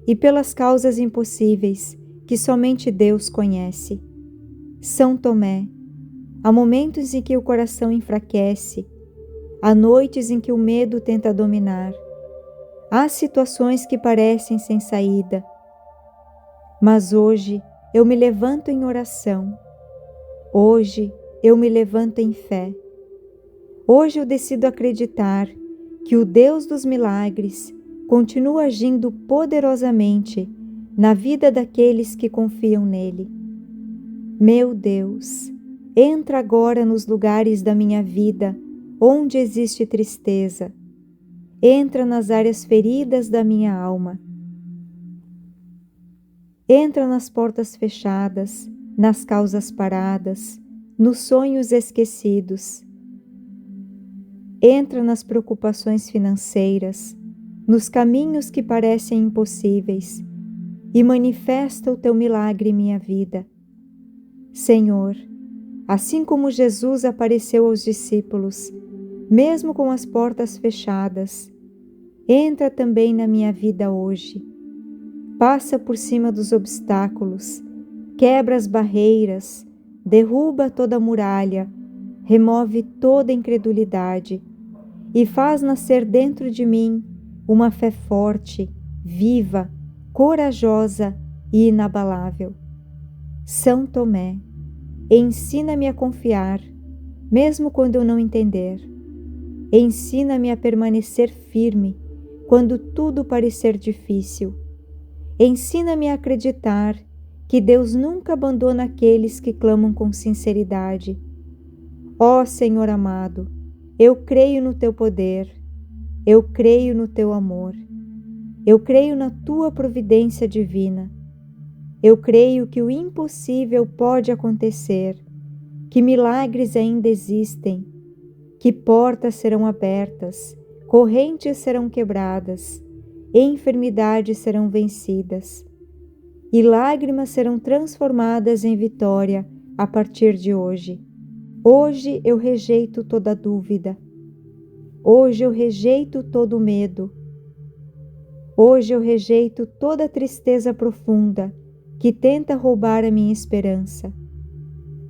Speaker 1: e pelas causas impossíveis que somente Deus conhece. São Tomé, há momentos em que o coração enfraquece, há noites em que o medo tenta dominar, há situações que parecem sem saída, mas hoje eu me levanto em oração, hoje eu me levanto em fé. Hoje eu decido acreditar que o Deus dos milagres continua agindo poderosamente na vida daqueles que confiam nele. Meu Deus, entra agora nos lugares da minha vida onde existe tristeza. Entra nas áreas feridas da minha alma. Entra nas portas fechadas, nas causas paradas, nos sonhos esquecidos. Entra nas preocupações financeiras, nos caminhos que parecem impossíveis e manifesta o Teu milagre em minha vida. Senhor, assim como Jesus apareceu aos discípulos, mesmo com as portas fechadas, entra também na minha vida hoje. Passa por cima dos obstáculos, quebra as barreiras, derruba toda a muralha, remove toda a incredulidade e faz nascer dentro de mim uma fé forte, viva, corajosa e inabalável. São Tomé, ensina-me a confiar, mesmo quando eu não entender. Ensina-me a permanecer firme quando tudo parecer difícil. Ensina-me a acreditar que Deus nunca abandona aqueles que clamam com sinceridade. Ó Senhor amado, eu creio no Teu poder, eu creio no Teu amor, eu creio na Tua providência divina, eu creio que o impossível pode acontecer, que milagres ainda existem, que portas serão abertas, correntes serão quebradas, enfermidades serão vencidas, e lágrimas serão transformadas em vitória a partir de hoje. Hoje eu rejeito toda dúvida. Hoje eu rejeito todo medo. Hoje eu rejeito toda tristeza profunda que tenta roubar a minha esperança.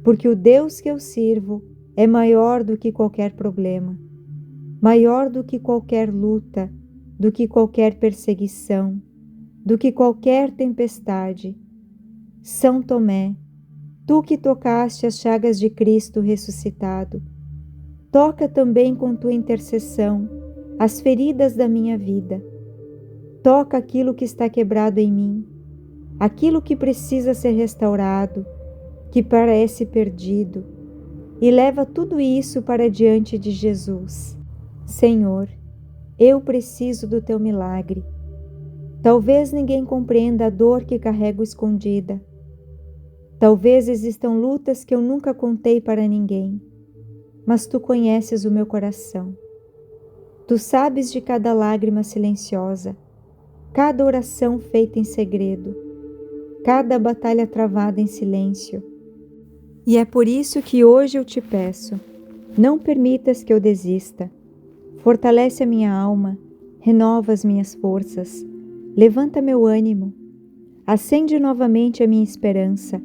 Speaker 1: Porque o Deus que eu sirvo é maior do que qualquer problema, maior do que qualquer luta, do que qualquer perseguição, do que qualquer tempestade. São Tomé, Tu que tocaste as chagas de Cristo ressuscitado, toca também com Tua intercessão as feridas da minha vida. Toca aquilo que está quebrado em mim, aquilo que precisa ser restaurado, que parece perdido, e leva tudo isso para diante de Jesus. Senhor, eu preciso do Teu milagre. Talvez ninguém compreenda a dor que carrego escondida. Talvez existam lutas que eu nunca contei para ninguém, mas Tu conheces o meu coração. Tu sabes de cada lágrima silenciosa, cada oração feita em segredo, cada batalha travada em silêncio. E é por isso que hoje eu Te peço, não permitas que eu desista. Fortalece a minha alma, renova as minhas forças, levanta meu ânimo, acende novamente a minha esperança.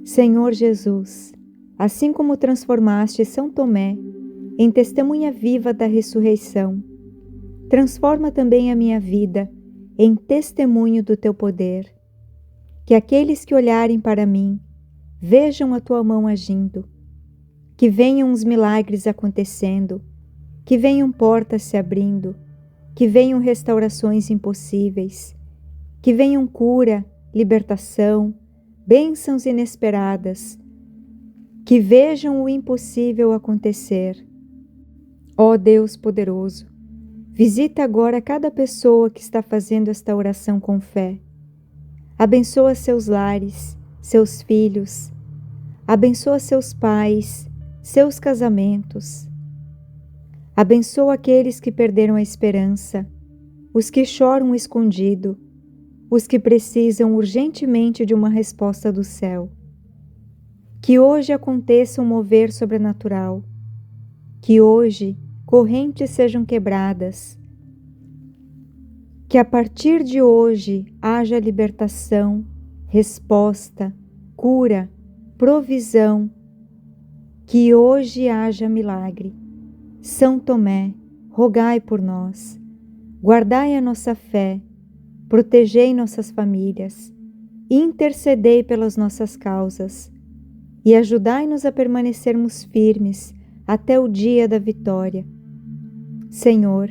Speaker 1: Senhor Jesus, assim como transformaste São Tomé em testemunha viva da ressurreição. Transforma também a minha vida em testemunho do teu poder. Que aqueles que olharem para mim vejam a tua mão agindo, que venham os milagres acontecendo, que venham portas se abrindo, que venham restaurações impossíveis, que venham cura, libertação, bênçãos inesperadas, que vejam o impossível acontecer. Ó Deus poderoso, visita agora cada pessoa que está fazendo esta oração com fé. Abençoa seus lares, seus filhos, abençoa seus pais, seus casamentos. Abençoa aqueles que perderam a esperança, os que choram escondido, os que precisam urgentemente de uma resposta do céu. Que hoje aconteça um mover sobrenatural, que hoje correntes sejam quebradas, que a partir de hoje haja libertação, resposta, cura, provisão, que hoje haja milagre. São Tomé, rogai por nós, guardai a nossa fé, protegei nossas famílias, intercedei pelas nossas causas e ajudai-nos a permanecermos firmes até o dia da vitória. Senhor,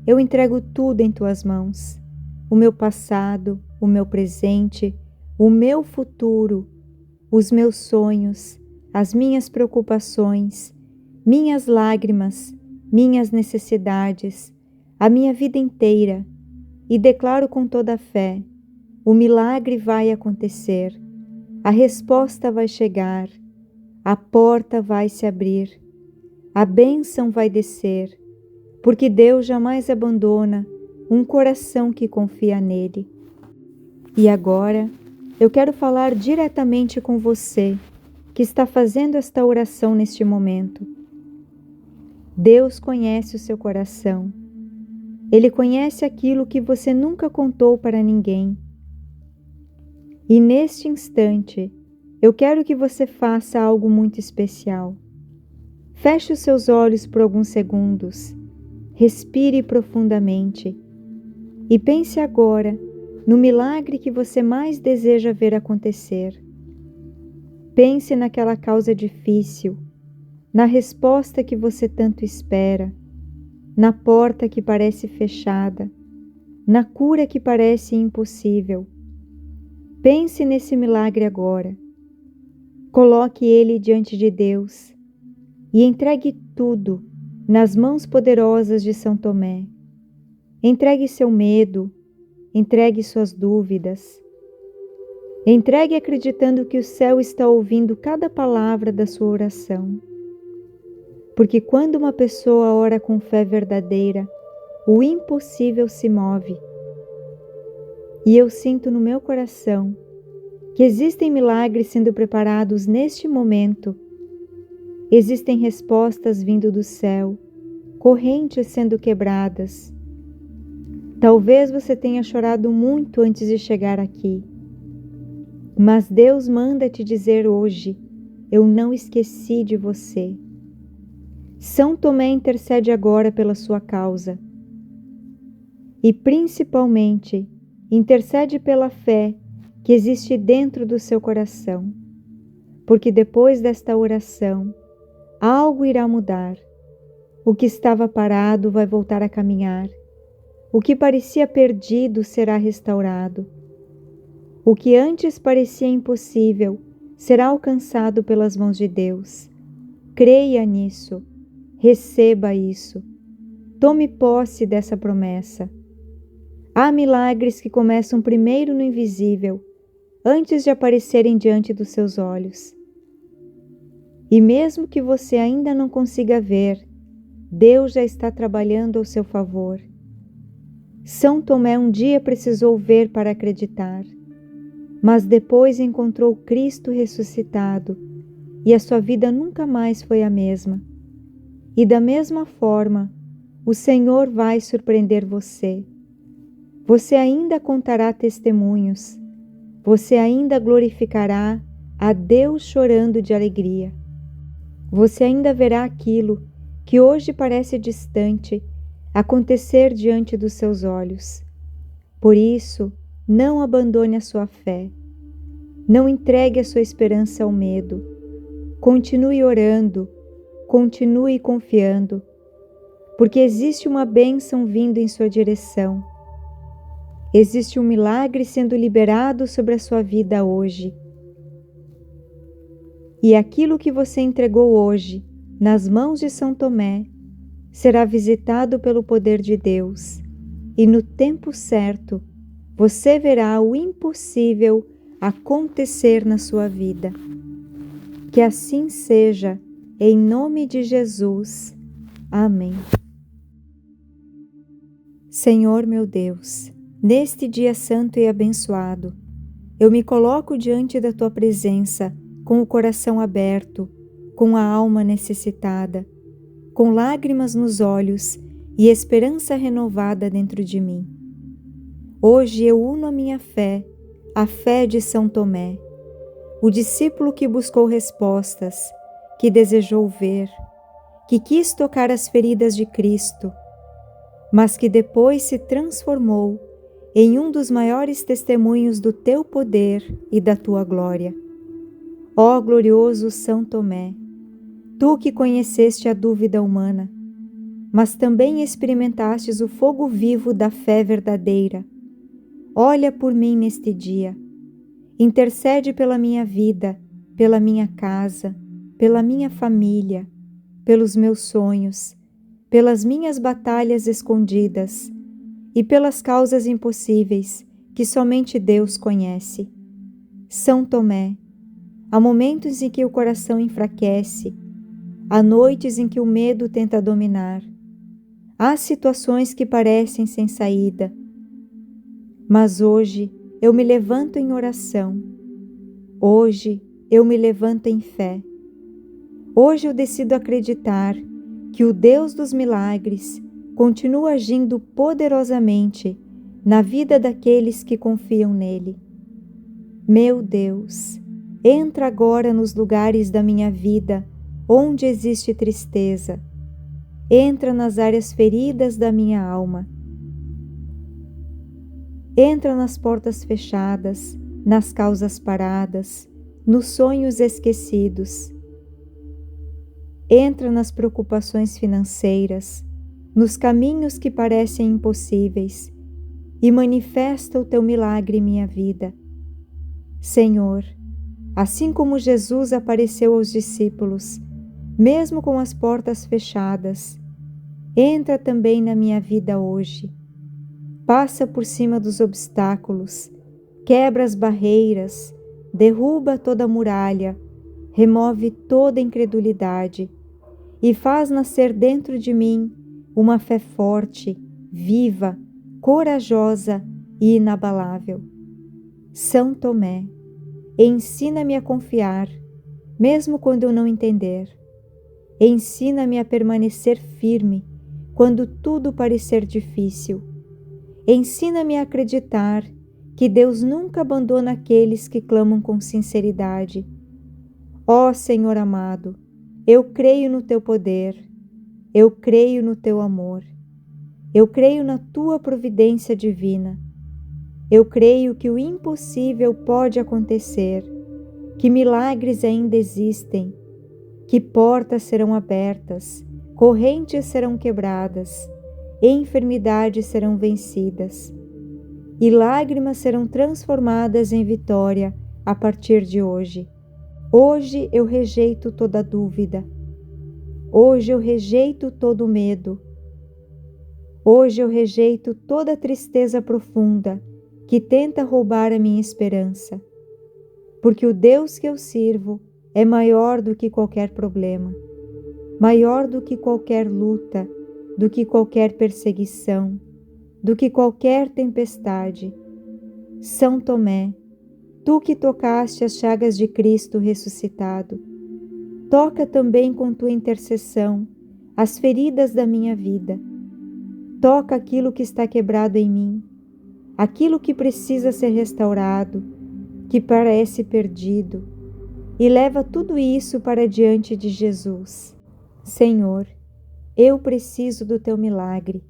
Speaker 1: eu entrego tudo em tuas mãos, o meu passado, o meu presente, o meu futuro, os meus sonhos, as minhas preocupações, minhas lágrimas, minhas necessidades, a minha vida inteira, e declaro com toda a fé: o milagre vai acontecer, a resposta vai chegar, a porta vai se abrir, a bênção vai descer, porque Deus jamais abandona um coração que confia nele. E agora, eu quero falar diretamente com você, que está fazendo esta oração neste momento. Deus conhece o seu coração. Ele conhece aquilo que você nunca contou para ninguém. E neste instante, eu quero que você faça algo muito especial. Feche os seus olhos por alguns segundos, respire profundamente e pense agora no milagre que você mais deseja ver acontecer. Pense naquela causa difícil, na resposta que você tanto espera, na porta que parece fechada, na cura que parece impossível. Pense nesse milagre agora. Coloque ele diante de Deus e entregue tudo nas mãos poderosas de São Tomé. Entregue seu medo, entregue suas dúvidas. Entregue acreditando que o céu está ouvindo cada palavra da sua oração. Porque quando uma pessoa ora com fé verdadeira, o impossível se move. E eu sinto no meu coração que existem milagres sendo preparados neste momento. Existem respostas vindo do céu, correntes sendo quebradas. Talvez você tenha chorado muito antes de chegar aqui. Mas Deus manda te dizer hoje: eu não esqueci de você. São Tomé intercede agora pela sua causa. E principalmente, intercede pela fé que existe dentro do seu coração. Porque depois desta oração, algo irá mudar. O que estava parado vai voltar a caminhar. O que parecia perdido será restaurado. O que antes parecia impossível será alcançado pelas mãos de Deus. Creia nisso. Receba isso. Tome posse dessa promessa. Há milagres que começam primeiro no invisível, antes de aparecerem diante dos seus olhos. E mesmo que você ainda não consiga ver, Deus já está trabalhando ao seu favor. São Tomé um dia precisou ver para acreditar, mas depois encontrou Cristo ressuscitado e a sua vida nunca mais foi a mesma. E da mesma forma, o Senhor vai surpreender você. Você ainda contará testemunhos. Você ainda glorificará a Deus chorando de alegria. Você ainda verá aquilo que hoje parece distante, acontecer diante dos seus olhos. Por isso, não abandone a sua fé. Não entregue a sua esperança ao medo. Continue orando, continue confiando, porque existe uma bênção vindo em sua direção. Existe um milagre sendo liberado sobre a sua vida hoje. E aquilo que você entregou hoje, nas mãos de São Tomé, será visitado pelo poder de Deus, e no tempo certo, você verá o impossível acontecer na sua vida. Que assim seja, em nome de Jesus. Amém. Senhor meu Deus, neste dia santo e abençoado, eu me coloco diante da Tua presença com o coração aberto, com a alma necessitada, com lágrimas nos olhos e esperança renovada dentro de mim. Hoje eu uno a minha fé, a fé de São Tomé, o discípulo que buscou respostas, que desejou ver, que quis tocar as feridas de Cristo, mas que depois se transformou em um dos maiores testemunhos do Teu poder e da Tua glória. Ó glorioso São Tomé, Tu que conheceste a dúvida humana, mas também experimentastes o fogo vivo da fé verdadeira, olha por mim neste dia. Intercede pela minha vida, pela minha casa, pela minha família, pelos meus sonhos, pelas minhas batalhas escondidas e pelas causas impossíveis que somente Deus conhece. São Tomé, há momentos em que o coração enfraquece, há noites em que o medo tenta dominar, há situações que parecem sem saída, mas hoje eu me levanto em oração. Hoje eu me levanto em fé. Hoje eu decido acreditar que o Deus dos milagres continua agindo poderosamente na vida daqueles que confiam nele. Meu Deus, entra agora nos lugares da minha vida onde existe tristeza. Entra nas áreas feridas da minha alma. Entra nas portas fechadas, nas causas paradas, nos sonhos esquecidos. Entra nas preocupações financeiras, nos caminhos que parecem impossíveis e manifesta o Teu milagre em minha vida. Senhor, assim como Jesus apareceu aos discípulos, mesmo com as portas fechadas, entra também na minha vida hoje. Passa por cima dos obstáculos, quebra as barreiras, derruba toda a muralha, remove toda a incredulidade e faz nascer dentro de mim uma fé forte, viva, corajosa e inabalável. São Tomé, ensina-me a confiar, mesmo quando eu não entender. Ensina-me a permanecer firme quando tudo parecer difícil. Ensina-me a acreditar que Deus nunca abandona aqueles que clamam com sinceridade. Ó Senhor amado, eu creio no Teu poder, eu creio no Teu amor, eu creio na Tua providência divina, eu creio que o impossível pode acontecer, que milagres ainda existem, que portas serão abertas, correntes serão quebradas, enfermidades serão vencidas e lágrimas serão transformadas em vitória a partir de hoje. Hoje eu rejeito toda dúvida. Hoje eu rejeito todo medo. Hoje eu rejeito toda tristeza profunda que tenta roubar a minha esperança, porque o Deus que eu sirvo é maior do que qualquer problema, maior do que qualquer luta, do que qualquer perseguição, do que qualquer tempestade. São Tomé, Tu que tocaste as chagas de Cristo ressuscitado, toca também com Tua intercessão as feridas da minha vida. Toca aquilo que está quebrado em mim, aquilo que precisa ser restaurado, que parece perdido, e leva tudo isso para diante de Jesus. Senhor, eu preciso do teu milagre.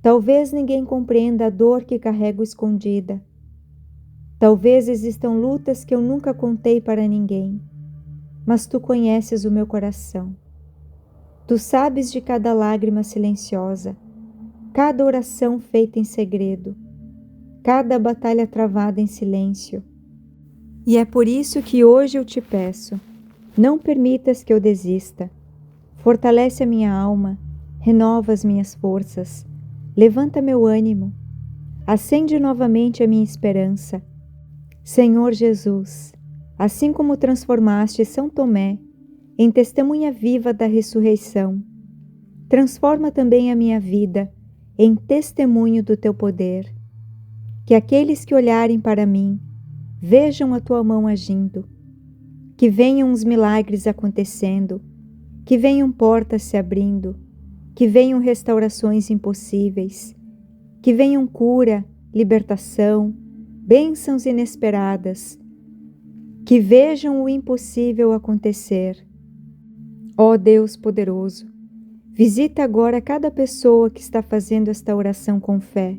Speaker 1: Talvez ninguém compreenda a dor que carrego escondida. Talvez existam lutas que eu nunca contei para ninguém, mas tu conheces o meu coração. Tu sabes de cada lágrima silenciosa, cada oração feita em segredo, cada batalha travada em silêncio. E é por isso que hoje eu te peço, não permitas que eu desista. Fortalece a minha alma, renova as minhas forças, levanta meu ânimo, acende novamente a minha esperança. Senhor Jesus, assim como transformaste São Tomé em testemunha viva da ressurreição, transforma também a minha vida em testemunho do teu poder. Que aqueles que olharem para mim vejam a tua mão agindo, que venham os milagres acontecendo, que venham portas se abrindo, que venham restaurações impossíveis, que venham cura, libertação, bênçãos inesperadas, que vejam o impossível acontecer. Ó Deus poderoso, visita agora cada pessoa que está fazendo esta oração com fé.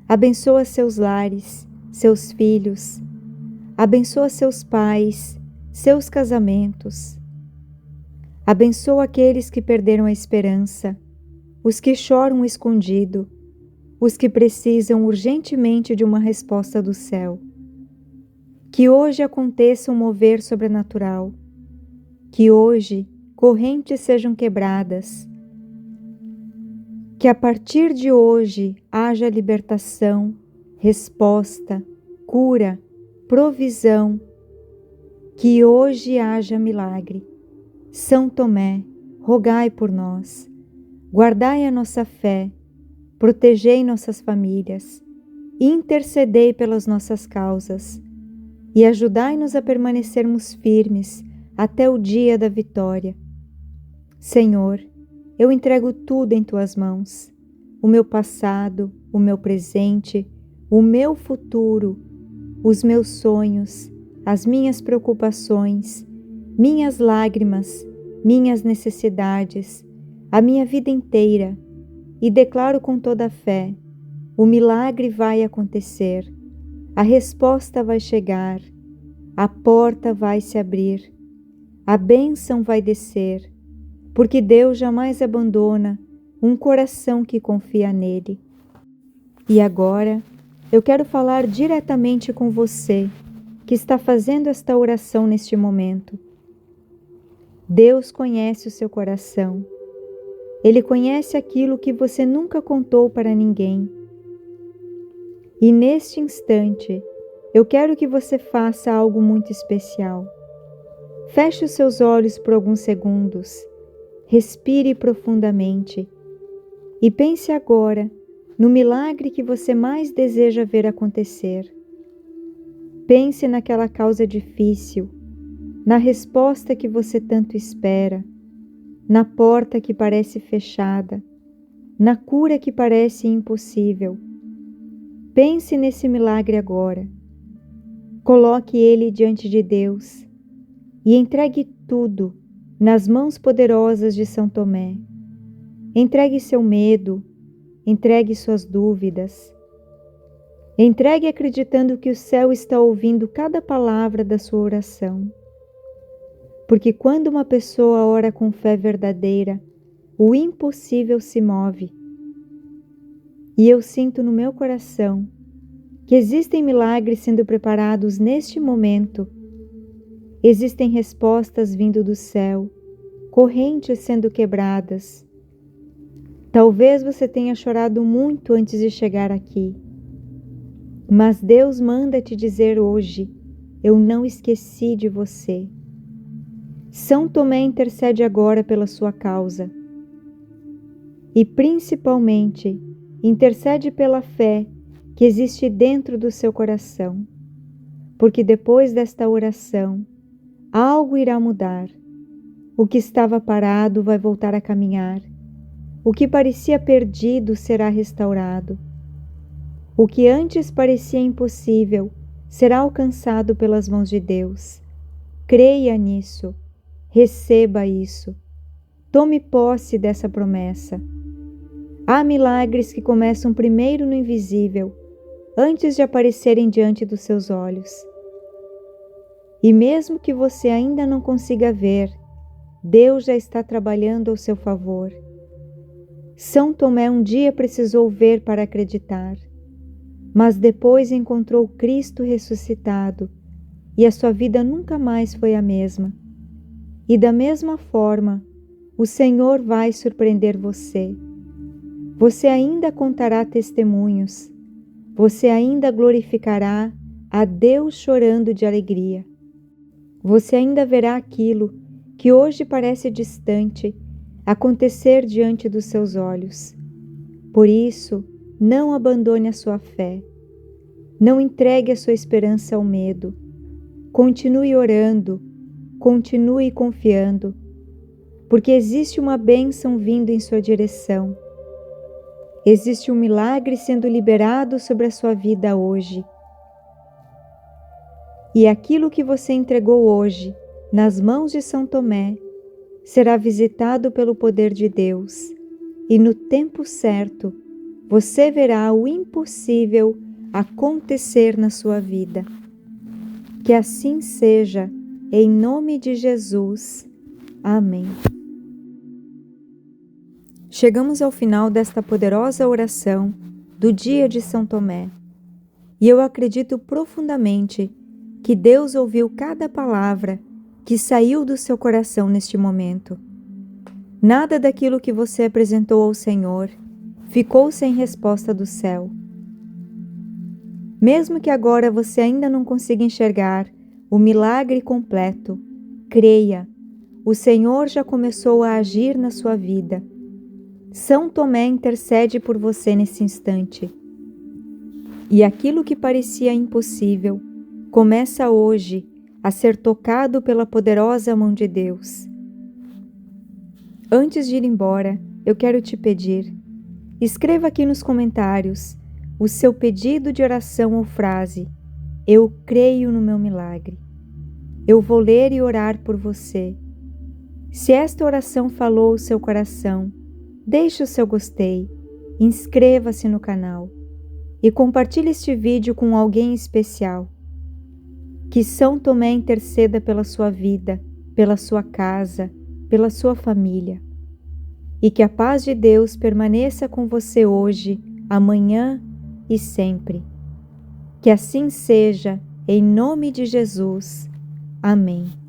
Speaker 1: Abençoa seus lares, seus filhos, abençoa seus pais, seus casamentos. Abençoa aqueles que perderam a esperança, os que choram escondido, os que precisam urgentemente de uma resposta do céu. Que hoje aconteça um mover sobrenatural, que hoje correntes sejam quebradas, que a partir de hoje haja libertação, resposta, cura, provisão, que hoje haja milagre. São Tomé, rogai por nós, guardai a nossa fé, protegei nossas famílias, intercedei pelas nossas causas e ajudai-nos a permanecermos firmes até o dia da vitória. Senhor, eu entrego tudo em tuas mãos, o meu passado, o meu presente, o meu futuro, os meus sonhos, as minhas preocupações, minhas lágrimas, minhas necessidades, a minha vida inteira, e declaro com toda a fé, o milagre vai acontecer, a resposta vai chegar, a porta vai se abrir, a bênção vai descer, porque Deus jamais abandona um coração que confia nele. E agora, eu quero falar diretamente com você, que está fazendo esta oração neste momento. Deus conhece o seu coração. Ele conhece aquilo que você nunca contou para ninguém. E neste instante, eu quero que você faça algo muito especial. Feche os seus olhos por alguns segundos, respire profundamente e pense agora no milagre que você mais deseja ver acontecer. Pense naquela causa difícil, na resposta que você tanto espera, na porta que parece fechada, na cura que parece impossível. Pense nesse milagre agora. Coloque ele diante de Deus e entregue tudo nas mãos poderosas de São Tomé. Entregue seu medo, entregue suas dúvidas. Entregue acreditando que o céu está ouvindo cada palavra da sua oração. Porque quando uma pessoa ora com fé verdadeira, o impossível se move. E eu sinto no meu coração que existem milagres sendo preparados neste momento. Existem respostas vindo do céu, correntes sendo quebradas. Talvez você tenha chorado muito antes de chegar aqui. Mas Deus manda te dizer hoje, eu não esqueci de você. São Tomé intercede agora pela sua causa. E principalmente, intercede pela fé que existe dentro do seu coração. Porque depois desta oração, algo irá mudar. O que estava parado vai voltar a caminhar. O que parecia perdido será restaurado. O que antes parecia impossível será alcançado pelas mãos de Deus. Creia nisso. Receba isso. Tome posse dessa promessa. Há milagres que começam primeiro no invisível, antes de aparecerem diante dos seus olhos. E mesmo que você ainda não consiga ver, Deus já está trabalhando ao seu favor. São Tomé um dia precisou ver para acreditar, mas depois encontrou Cristo ressuscitado e a sua vida nunca mais foi a mesma. E da mesma forma, o Senhor vai surpreender você. Você ainda contará testemunhos, você ainda glorificará a Deus chorando de alegria. Você ainda verá aquilo que hoje parece distante acontecer diante dos seus olhos. Por isso, não abandone a sua fé. Não entregue a sua esperança ao medo. Continue orando, continue confiando, porque existe uma bênção vindo em sua direção. Existe um milagre sendo liberado sobre a sua vida hoje. E aquilo que você entregou hoje nas mãos de São Tomé será visitado pelo poder de Deus, e no tempo certo você verá o impossível acontecer na sua vida. Que assim seja, em nome de Jesus. Amém. Chegamos ao final desta poderosa oração do dia de São Tomé, e eu acredito profundamente que Deus ouviu cada palavra que saiu do seu coração neste momento. Nada daquilo que você apresentou ao Senhor ficou sem resposta do céu. Mesmo que agora você ainda não consiga enxergar o milagre completo, creia, o Senhor já começou a agir na sua vida. São Tomé intercede por você nesse instante. E aquilo que parecia impossível começa hoje a ser tocado pela poderosa mão de Deus. Antes de ir embora, eu quero te pedir, escreva aqui nos comentários o seu pedido de oração ou frase: eu creio no meu milagre. Eu vou ler e orar por você. Se esta oração falou o seu coração, deixe o seu gostei, inscreva-se no canal e compartilhe este vídeo com alguém especial. Que São Tomé interceda pela sua vida, pela sua casa, pela sua família. E que a paz de Deus permaneça com você hoje, amanhã e sempre. Que assim seja, em nome de Jesus. Amém.